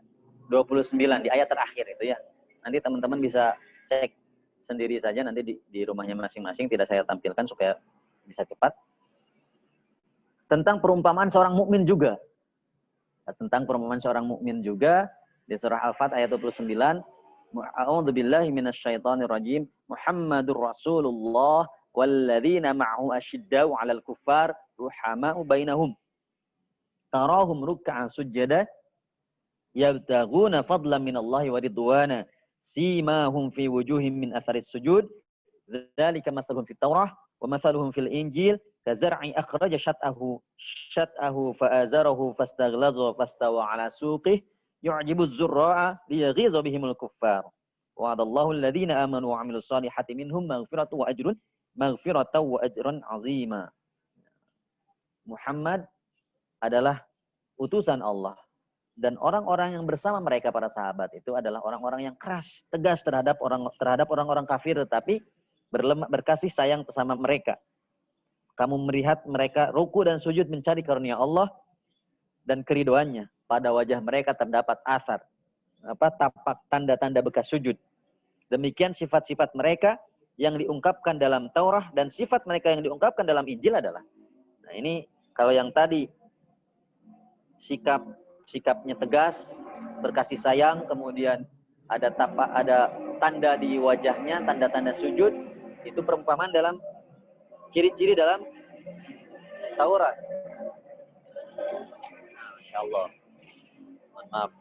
29 di ayat terakhir itu ya. Nanti teman-teman bisa cek sendiri saja nanti di rumahnya masing-masing, tidak saya tampilkan supaya bisa cepat. Tentang perumpamaan seorang mukmin juga. Tentang perumpamaan seorang mukmin juga di surah Al-Fat ayat 29. A'udzubillahi minasyaitonir rajim. Muhammadur Rasulullah walladzina ma'ahu asyiddau 'alal kuffar ruhama'u bainahum. Tarahum ruk'an sujada yabtaghuna fadlan minallahi wa ridwana. Simahum fi wujuhim min atharis sujud. Dzalika mathaluhum fit Taurah wa mathaluhum fil Injil kazar'i akhraja syat'ahu fa'azarahu fastaghlaza fastawa 'ala suqihi yu'jibu az-zurra'a liyaghiza bihimul kuffar. Wa'adallahu alladhina amanu wa 'amilus solihati minhum maghfiratan wa ajran 'azima. Muhammad adalah utusan Allah. Dan orang-orang yang bersama mereka para sahabat itu adalah orang-orang yang keras, tegas terhadap orang-orang kafir, tetapi berkasih sayang bersama mereka. Kamu melihat mereka ruku dan sujud mencari karunia Allah dan keriduannya. Pada wajah mereka terdapat asar, tapak tanda-tanda bekas sujud. Demikian sifat-sifat mereka yang diungkapkan dalam Taurah dan sifat mereka yang diungkapkan dalam Injil adalah. Nah ini kalau yang tadi sikapnya tegas, berkasih sayang, kemudian ada tanda di wajahnya, tanda-tanda sujud, itu perumpamaan dalam ciri-ciri dalam Taurat. Masya Allah. Mohon maaf.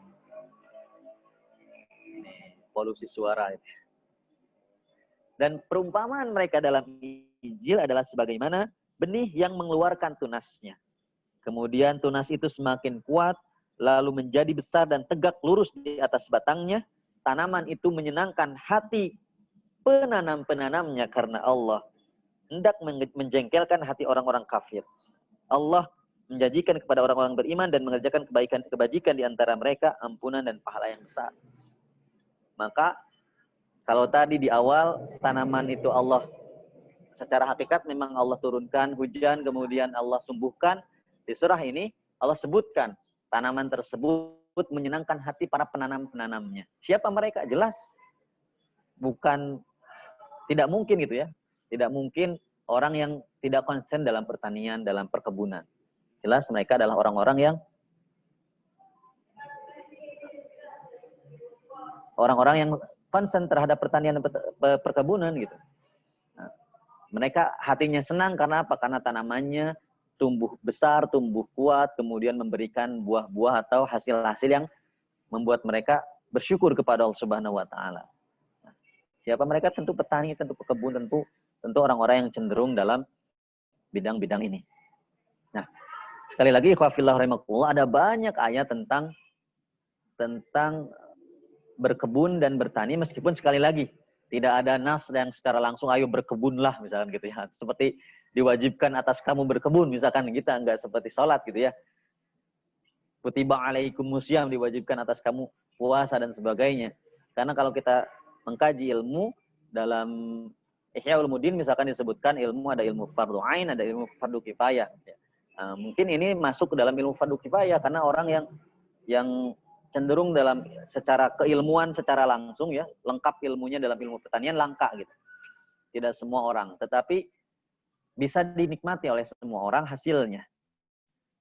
Ini polusi suara. Dan perumpamaan mereka dalam Injil adalah sebagaimana benih yang mengeluarkan tunasnya. Kemudian tunas itu semakin kuat, lalu menjadi besar dan tegak lurus di atas batangnya. Tanaman itu menyenangkan hati penanam-penanamnya karena Allah hendak menjengkelkan hati orang-orang kafir. Allah menjanjikan kepada orang-orang beriman dan mengerjakan kebajikan di antara mereka ampunan dan pahala yang besar. Maka kalau tadi di awal tanaman itu Allah secara hakikat memang Allah turunkan hujan, kemudian Allah tumbuhkan. Di surah ini Allah sebutkan tanaman tersebut menyenangkan hati para penanam-penanamnya. Siapa mereka? Jelas bukan, tidak mungkin gitu ya. Tidak mungkin orang yang tidak konsen dalam pertanian, dalam perkebunan. Jelas mereka adalah orang-orang yang konsen terhadap pertanian dan perkebunan gitu. Nah, mereka hatinya senang karena apa? Karena tanamannya tumbuh besar, tumbuh kuat, kemudian memberikan buah-buah atau hasil-hasil yang membuat mereka bersyukur kepada Allah Subhanahu wa taala. Nah, siapa mereka? Tentu petani, tentu pekebun, tentu orang-orang yang cenderung dalam bidang-bidang ini. Nah, sekali lagi ikhwafillah rahimakumullah, ada banyak ayat tentang berkebun dan bertani, meskipun sekali lagi tidak ada nas yang secara langsung ayo berkebunlah misalkan gitu ya, seperti diwajibkan atas kamu berkebun misalkan, kita enggak seperti sholat gitu ya, kutiba alaikumusiyam, diwajibkan atas kamu puasa dan sebagainya. Karena kalau kita mengkaji ilmu dalam Ihya Ulumuddin misalkan disebutkan ilmu, ada ilmu fardu ain, ada ilmu fardu kifayah. Mungkin ini masuk ke dalam ilmu fardu kifayah karena orang yang cenderung dalam secara keilmuan secara langsung ya, lengkap ilmunya dalam ilmu pertanian langka gitu. Tidak semua orang, tetapi bisa dinikmati oleh semua orang hasilnya.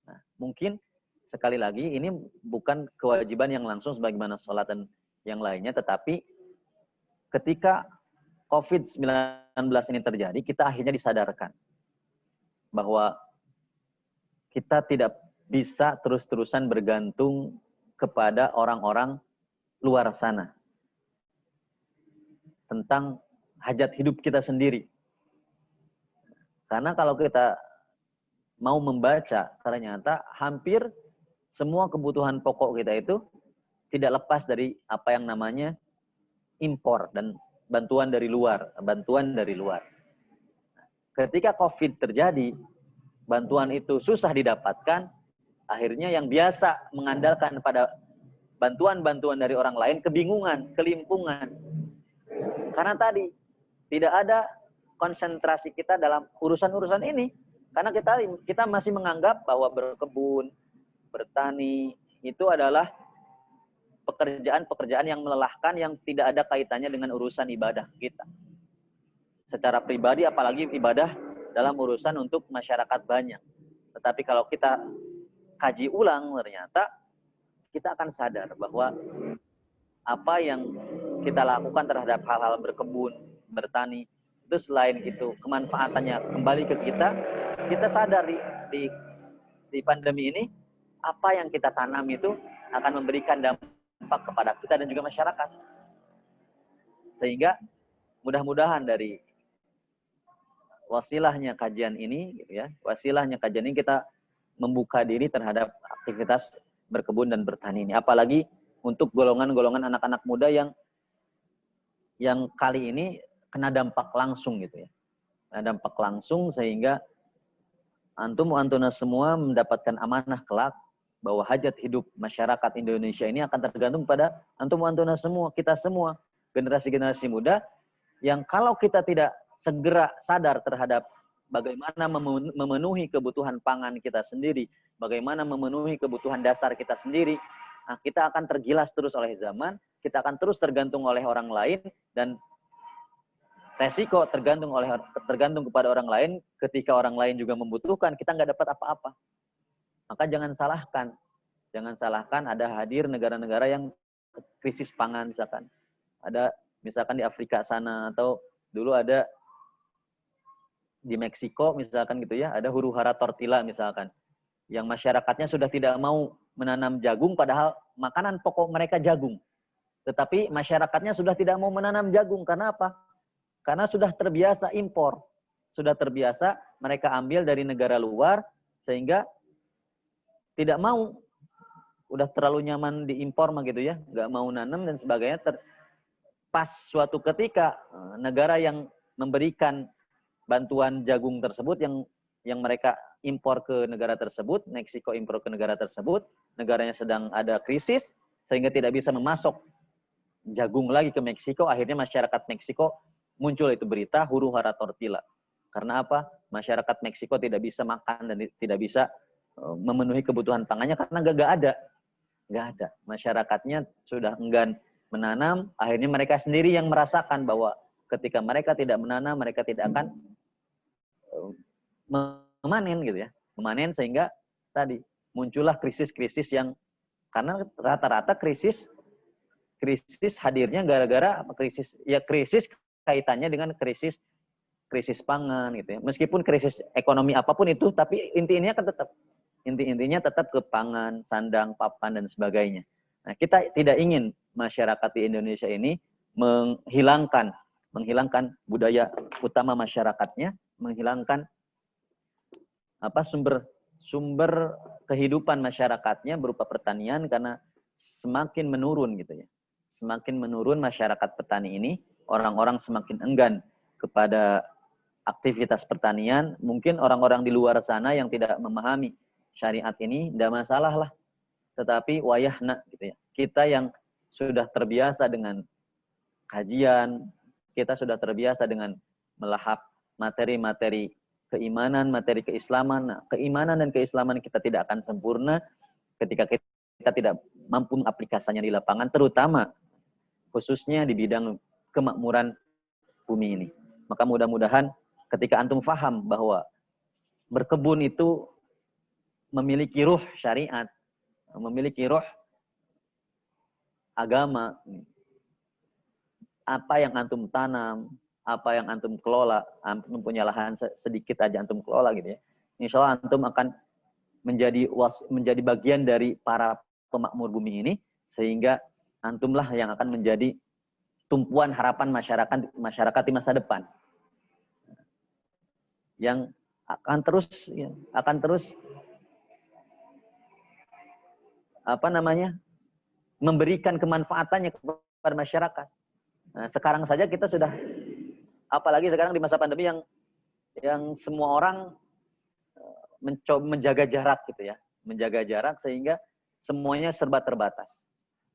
Nah, mungkin sekali lagi ini bukan kewajiban yang langsung sebagaimana sholat dan yang lainnya, tetapi ketika COVID-19 ini terjadi, kita akhirnya disadarkan bahwa kita tidak bisa terus-terusan bergantung kepada orang-orang luar sana tentang hajat hidup kita sendiri. Karena kalau kita mau membaca, ternyata hampir semua kebutuhan pokok kita itu tidak lepas dari apa yang namanya impor dan bantuan dari luar. Ketika COVID terjadi, bantuan itu susah didapatkan, akhirnya yang biasa mengandalkan pada bantuan-bantuan dari orang lain kebingungan, kelimpungan. Karena tadi tidak ada konsentrasi kita dalam urusan-urusan ini. Karena kita masih menganggap bahwa berkebun, bertani itu adalah pekerjaan-pekerjaan yang melelahkan yang tidak ada kaitannya dengan urusan ibadah kita. Secara pribadi apalagi ibadah dalam urusan untuk masyarakat banyak. Tetapi kalau kita kaji ulang, ternyata kita akan sadar bahwa apa yang kita lakukan terhadap hal-hal berkebun, bertani, itu selain itu kemanfaatannya kembali ke kita sadar di pandemi ini, apa yang kita tanam itu akan memberikan dampak kepada kita dan juga masyarakat. Sehingga mudah-mudahan dari wasilahnya kajian ini, gitu ya, wasilahnya kajian ini kita membuka diri terhadap aktivitas berkebun dan bertani ini. Apalagi untuk golongan-golongan anak-anak muda yang kali ini kena dampak langsung gitu ya. Kena dampak langsung sehingga antum-antuna semua mendapatkan amanah kelak bahwa hajat hidup masyarakat Indonesia ini akan tergantung pada antum-antuna semua, kita semua, generasi-generasi muda yang kalau kita tidak segera sadar terhadap bagaimana memenuhi kebutuhan pangan kita sendiri, bagaimana memenuhi kebutuhan dasar kita sendiri, nah, kita akan tergilas terus oleh zaman, kita akan terus tergantung oleh orang lain, dan resiko tergantung kepada orang lain, ketika orang lain juga membutuhkan, kita nggak dapat apa-apa. Maka jangan salahkan ada hadir negara-negara yang krisis pangan misalkan. Ada misalkan di Afrika sana, atau dulu ada di Meksiko misalkan gitu ya, ada huru-hara tortilla misalkan, yang masyarakatnya sudah tidak mau menanam jagung padahal makanan pokok mereka jagung. Tetapi masyarakatnya sudah tidak mau menanam jagung karena apa? Karena sudah terbiasa impor. Sudah terbiasa mereka ambil dari negara luar, sehingga tidak mau. Udah terlalu nyaman diimpor mah gitu ya. Nggak mau nanam dan sebagainya. Pas suatu ketika negara yang memberikan bantuan jagung tersebut, yang mereka impor ke negara tersebut, Meksiko impor ke negara tersebut, negaranya sedang ada krisis, sehingga tidak bisa memasok jagung lagi ke Meksiko. Akhirnya masyarakat Meksiko muncul itu berita huru hara tortilla. Karena apa? Masyarakat Meksiko tidak bisa makan dan tidak bisa memenuhi kebutuhan pangannya karena nggak ada. Nggak ada. Masyarakatnya sudah enggan menanam. Akhirnya mereka sendiri yang merasakan bahwa ketika mereka tidak menanam, mereka tidak akan memanen gitu ya. Memanen sehingga tadi muncullah krisis-krisis yang karena rata-rata krisis hadirnya gara-gara apa krisis? Ya krisis kaitannya dengan krisis pangan gitu ya. Meskipun krisis ekonomi apapun itu, tapi intinya kan tetap tetap ke pangan, sandang, papan dan sebagainya. Nah, kita tidak ingin masyarakat di Indonesia ini menghilangkan budaya utama masyarakatnya, menghilangkan sumber kehidupan masyarakatnya berupa pertanian, karena semakin menurun gitu ya. Semakin menurun masyarakat petani ini, orang-orang semakin enggan kepada aktivitas pertanian. Mungkin orang-orang di luar sana yang tidak memahami syariat ini tidak masalah lah. Tetapi wayahna gitu ya. Kita yang sudah terbiasa dengan kajian, kita sudah terbiasa dengan melahap materi-materi keimanan, materi keislaman. Nah, keimanan dan keislaman kita tidak akan sempurna ketika kita tidak mampu mengaplikasikannya di lapangan, terutama khususnya di bidang kemakmuran bumi ini. Maka mudah-mudahan ketika antum faham bahwa berkebun itu memiliki ruh syariat, memiliki ruh agama, apa yang antum tanam, apa yang antum kelola, antum punya lahan sedikit aja antum kelola gitu ya. Insya Allah antum akan menjadi bagian dari para pemakmur bumi ini, sehingga antumlah yang akan menjadi tumpuan harapan masyarakat di masa depan, yang akan terus memberikan kemanfaatannya kepada masyarakat. Nah, sekarang saja kita sudah, apalagi sekarang di masa pandemi yang semua orang mencoba menjaga jarak gitu ya, menjaga jarak sehingga semuanya serba terbatas.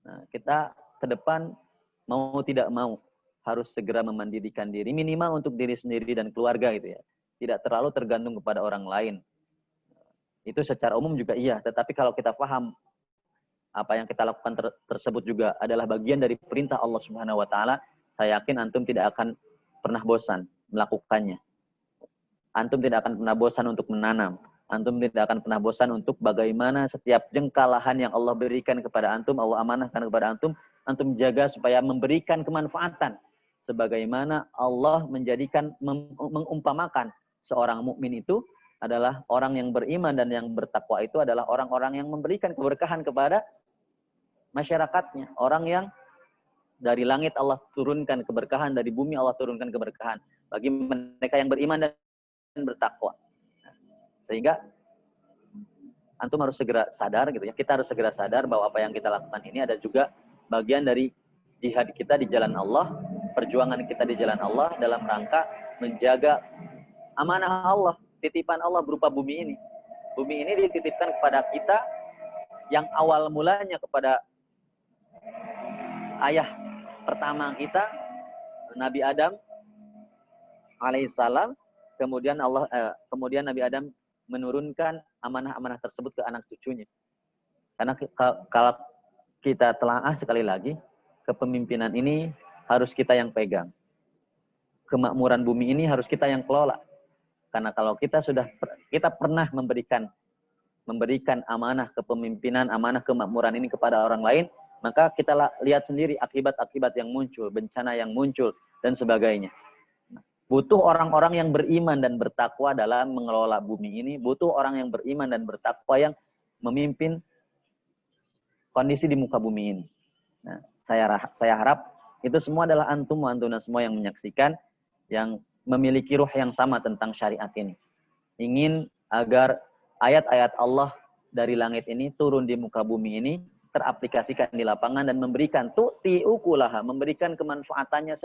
Nah, kita ke depan mau tidak mau harus segera memandikan diri, minimal untuk diri sendiri dan keluarga gitu ya. Tidak terlalu tergantung kepada orang lain. Itu secara umum juga iya, tetapi kalau kita paham apa yang kita lakukan tersebut juga adalah bagian dari perintah Allah Subhanahu wa taala, saya yakin antum tidak akan pernah bosan melakukannya. Antum tidak akan pernah bosan untuk menanam. Antum tidak akan pernah bosan untuk bagaimana setiap jengkal lahan yang Allah berikan kepada antum, Allah amanahkan kepada antum jaga supaya memberikan kemanfaatan. Sebagaimana Allah mengumpamakan seorang mukmin itu adalah orang yang beriman dan yang bertakwa, itu adalah orang-orang yang memberikan keberkahan kepada masyarakatnya. Orang yang dari langit Allah turunkan keberkahan, dari bumi Allah turunkan keberkahan bagi mereka yang beriman dan bertakwa. Sehingga antum harus segera sadar gitu ya. Kita harus segera sadar bahwa apa yang kita lakukan ini ada juga bagian dari jihad kita di jalan Allah, perjuangan kita di jalan Allah dalam rangka menjaga amanah Allah, titipan Allah berupa bumi ini. Bumi ini dititipkan kepada kita yang awal mulanya kepada ayah pertama kita, Nabi Adam alaihissalam. Kemudian Nabi Adam menurunkan amanah-amanah tersebut ke anak cucunya. Karena kalau kita telaah sekali lagi, kepemimpinan ini harus kita yang pegang. Kemakmuran bumi ini harus kita yang kelola. Karena kalau kita pernah memberikan amanah kepemimpinan, amanah kemakmuran ini kepada orang lain, maka kita lihat sendiri akibat-akibat yang muncul, bencana yang muncul, dan sebagainya. Butuh orang-orang yang beriman dan bertakwa dalam mengelola bumi ini. Butuh orang yang beriman dan bertakwa yang memimpin kondisi di muka bumi ini. Nah, saya harap itu semua adalah antuna semua yang menyaksikan. yang memiliki ruh yang sama tentang syariat ini. Ingin agar ayat-ayat Allah dari langit ini turun di muka bumi ini teraplikasikan di lapangan dan memberikan tu'ti'ukulaha, memberikan kemanfaatannya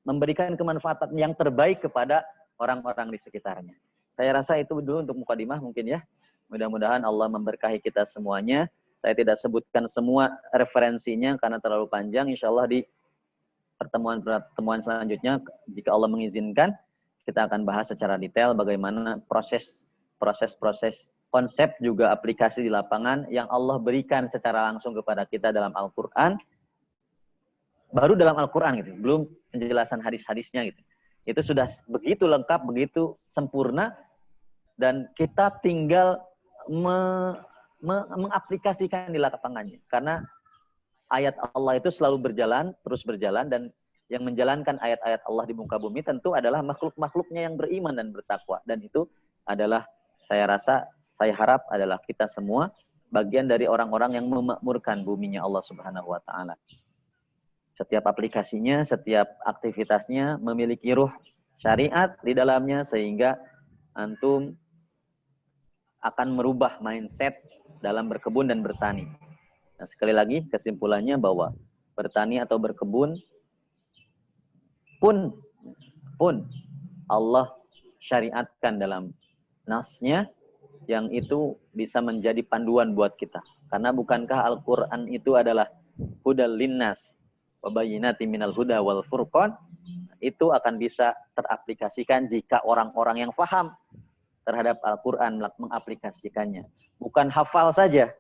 memberikan kemanfaatan yang terbaik kepada orang-orang di sekitarnya. Saya rasa itu dulu untuk mukadimah mungkin ya. Mudah-mudahan Allah memberkahi kita semuanya. Saya tidak sebutkan semua referensinya karena terlalu panjang. Insya Allah di pertemuan selanjutnya, jika Allah mengizinkan, kita akan bahas secara detail bagaimana proses konsep juga aplikasi di lapangan yang Allah berikan secara langsung kepada kita dalam Al-Quran. Baru dalam Al-Quran gitu, belum penjelasan hadis-hadisnya gitu. Itu sudah begitu lengkap, begitu sempurna, dan kita tinggal mengaplikasikan di lapangannya. Karena ayat Allah itu selalu berjalan, terus berjalan, dan yang menjalankan ayat-ayat Allah di muka bumi tentu adalah makhluk-makhluknya yang beriman dan bertakwa. Dan itu adalah, saya harap adalah kita semua bagian dari orang-orang yang memakmurkan buminya Allah Subhanahu wa Ta'ala. Setiap aplikasinya, setiap aktivitasnya memiliki ruh syariat di dalamnya, sehingga antum akan merubah mindset dalam berkebun dan bertani. Nah, sekali lagi kesimpulannya bahwa bertani atau berkebun pun Allah syariatkan dalam nasnya, yang itu bisa menjadi panduan buat kita. Karena bukankah Al-Quran itu adalah hudal linnas wa bayyinatin minal huda wal furqan? Itu akan bisa teraplikasikan jika orang-orang yang paham terhadap Al-Quran mengaplikasikannya. Bukan hafal saja,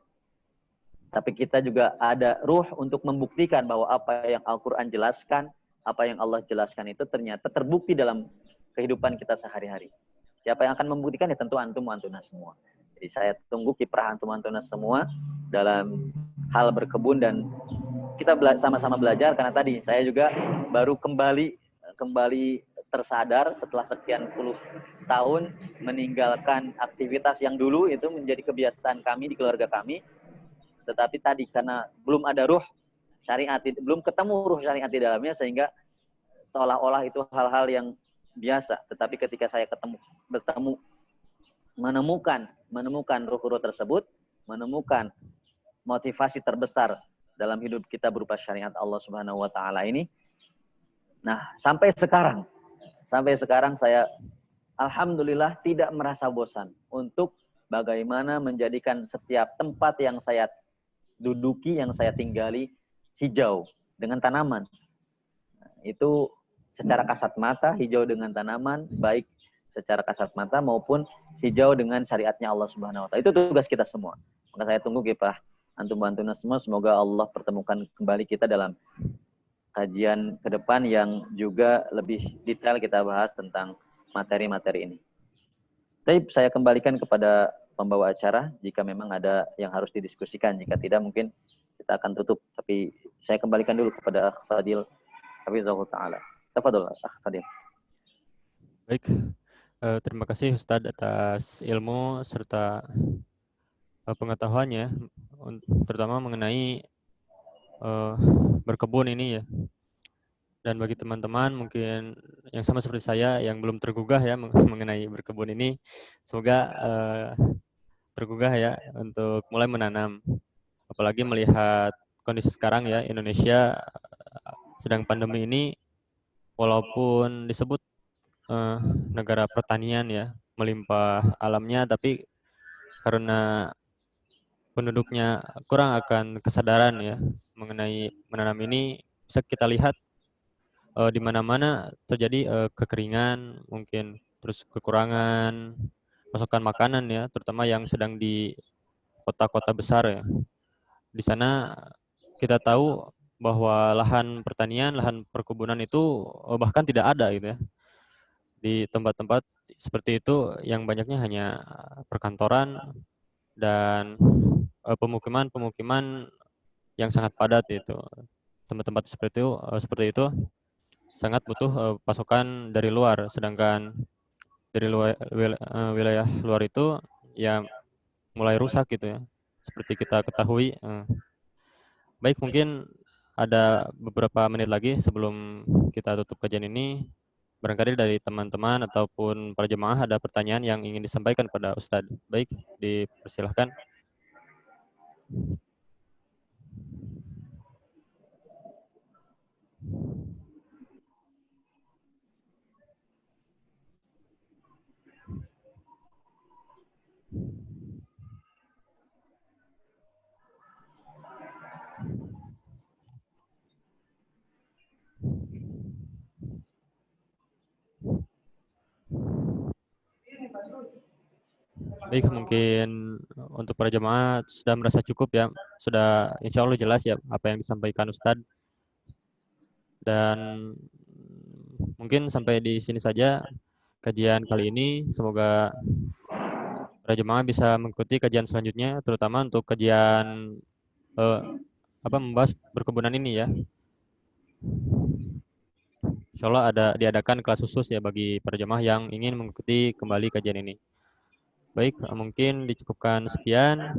tapi kita juga ada ruh untuk membuktikan bahwa apa yang Al-Quran jelaskan, apa yang Allah jelaskan itu ternyata terbukti dalam kehidupan kita sehari-hari. Siapa yang akan membuktikan? Ya tentu antum-antunas semua. Jadi saya tunggu kiprah antum-antunas semua dalam hal berkebun, dan kita sama-sama belajar, karena tadi saya juga baru kembali tersadar setelah sekian puluh tahun meninggalkan aktivitas yang dulu itu menjadi kebiasaan kami di keluarga kami. Tetapi tadi karena belum ada ruh syariat, belum ketemu ruh syariat di dalamnya, sehingga seolah-olah itu hal-hal yang biasa. Tetapi ketika saya menemukan ruh-ruh tersebut, menemukan motivasi terbesar dalam hidup kita berupa syariat Allah Subhanahu wa Ta'ala ini. Nah, sampai sekarang saya alhamdulillah tidak merasa bosan untuk bagaimana menjadikan setiap tempat yang saya duduki, yang saya tinggali, hijau dengan tanaman. Itu secara kasat mata, hijau dengan tanaman, baik secara kasat mata maupun hijau dengan syariatnya Allah Subhanahu wa Ta'ala. Itu tugas kita semua. Maka saya tunggu kiprah antum-antunas semua. Semoga Allah pertemukan kembali kita dalam kajian ke depan yang juga lebih detail kita bahas tentang materi-materi ini. Tapi saya kembalikan kepada pembawa acara jika memang ada yang harus didiskusikan. Jika tidak, mungkin kita akan tutup. Tapi saya kembalikan dulu kepada Akh Fadil Hafizahullah Ta'ala. Tafadhol, Akh Fadil. Baik, terima kasih Ustadz atas ilmu serta pengetahuannya, terutama mengenai berkebun ini ya. Dan bagi teman-teman mungkin yang sama seperti saya yang belum tergugah ya mengenai berkebun ini, semoga tergugah ya untuk mulai menanam. Apalagi melihat kondisi sekarang ya, Indonesia sedang pandemi ini, walaupun disebut negara pertanian ya, melimpah alamnya, tapi karena penduduknya kurang akan kesadaran ya mengenai menanam ini, bisa kita lihat di mana-mana terjadi kekeringan, mungkin terus kekurangan pasokan makanan ya, terutama yang sedang di kota-kota besar ya. Di sana kita tahu bahwa lahan pertanian, lahan perkebunan itu bahkan tidak ada gitu ya. Di tempat-tempat seperti itu yang banyaknya hanya perkantoran dan pemukiman yang sangat padat itu. Tempat-tempat seperti itu sangat butuh pasokan dari luar, sedangkan dari wilayah luar itu ya mulai rusak gitu ya, seperti kita ketahui. Baik, mungkin ada beberapa menit lagi sebelum kita tutup kajian ini. Barangkali dari teman-teman ataupun para jemaah ada pertanyaan yang ingin disampaikan pada Ustadz. Baik, dipersilahkan. Baik, mungkin untuk para jemaah sudah merasa cukup ya, sudah insya Allah jelas ya apa yang disampaikan Ustadz. Dan mungkin sampai di sini saja kajian kali ini. Semoga para jemaah bisa mengikuti kajian selanjutnya, terutama untuk kajian membahas perkebunan ini ya. Insya Allah diadakan kelas khusus ya bagi para jemaah yang ingin mengikuti kembali kajian ini. Baik, mungkin dicukupkan sekian.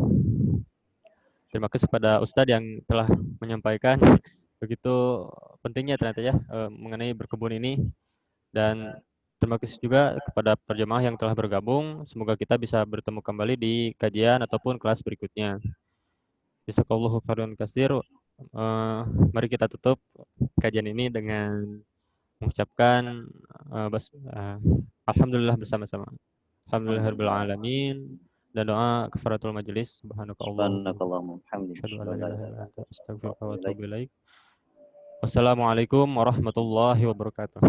Terima kasih kepada Ustadz yang telah menyampaikan begitu pentingnya ternyata ya mengenai berkebun ini. Dan terima kasih juga kepada para jemaah yang telah bergabung. Semoga kita bisa bertemu kembali di kajian ataupun kelas berikutnya. Jazakallahu khairan katsir. Mari kita tutup kajian ini dengan mengucapkan alhamdulillah bersama-sama. Alhamdulillahirabbil alamin dan doa kafaratul majelis. Subhanakallahumma asyhadu an la ilaha illa anta astaghfiruka wa atubu ilaik. Wassalamualaikum warahmatullahi wabarakatuh.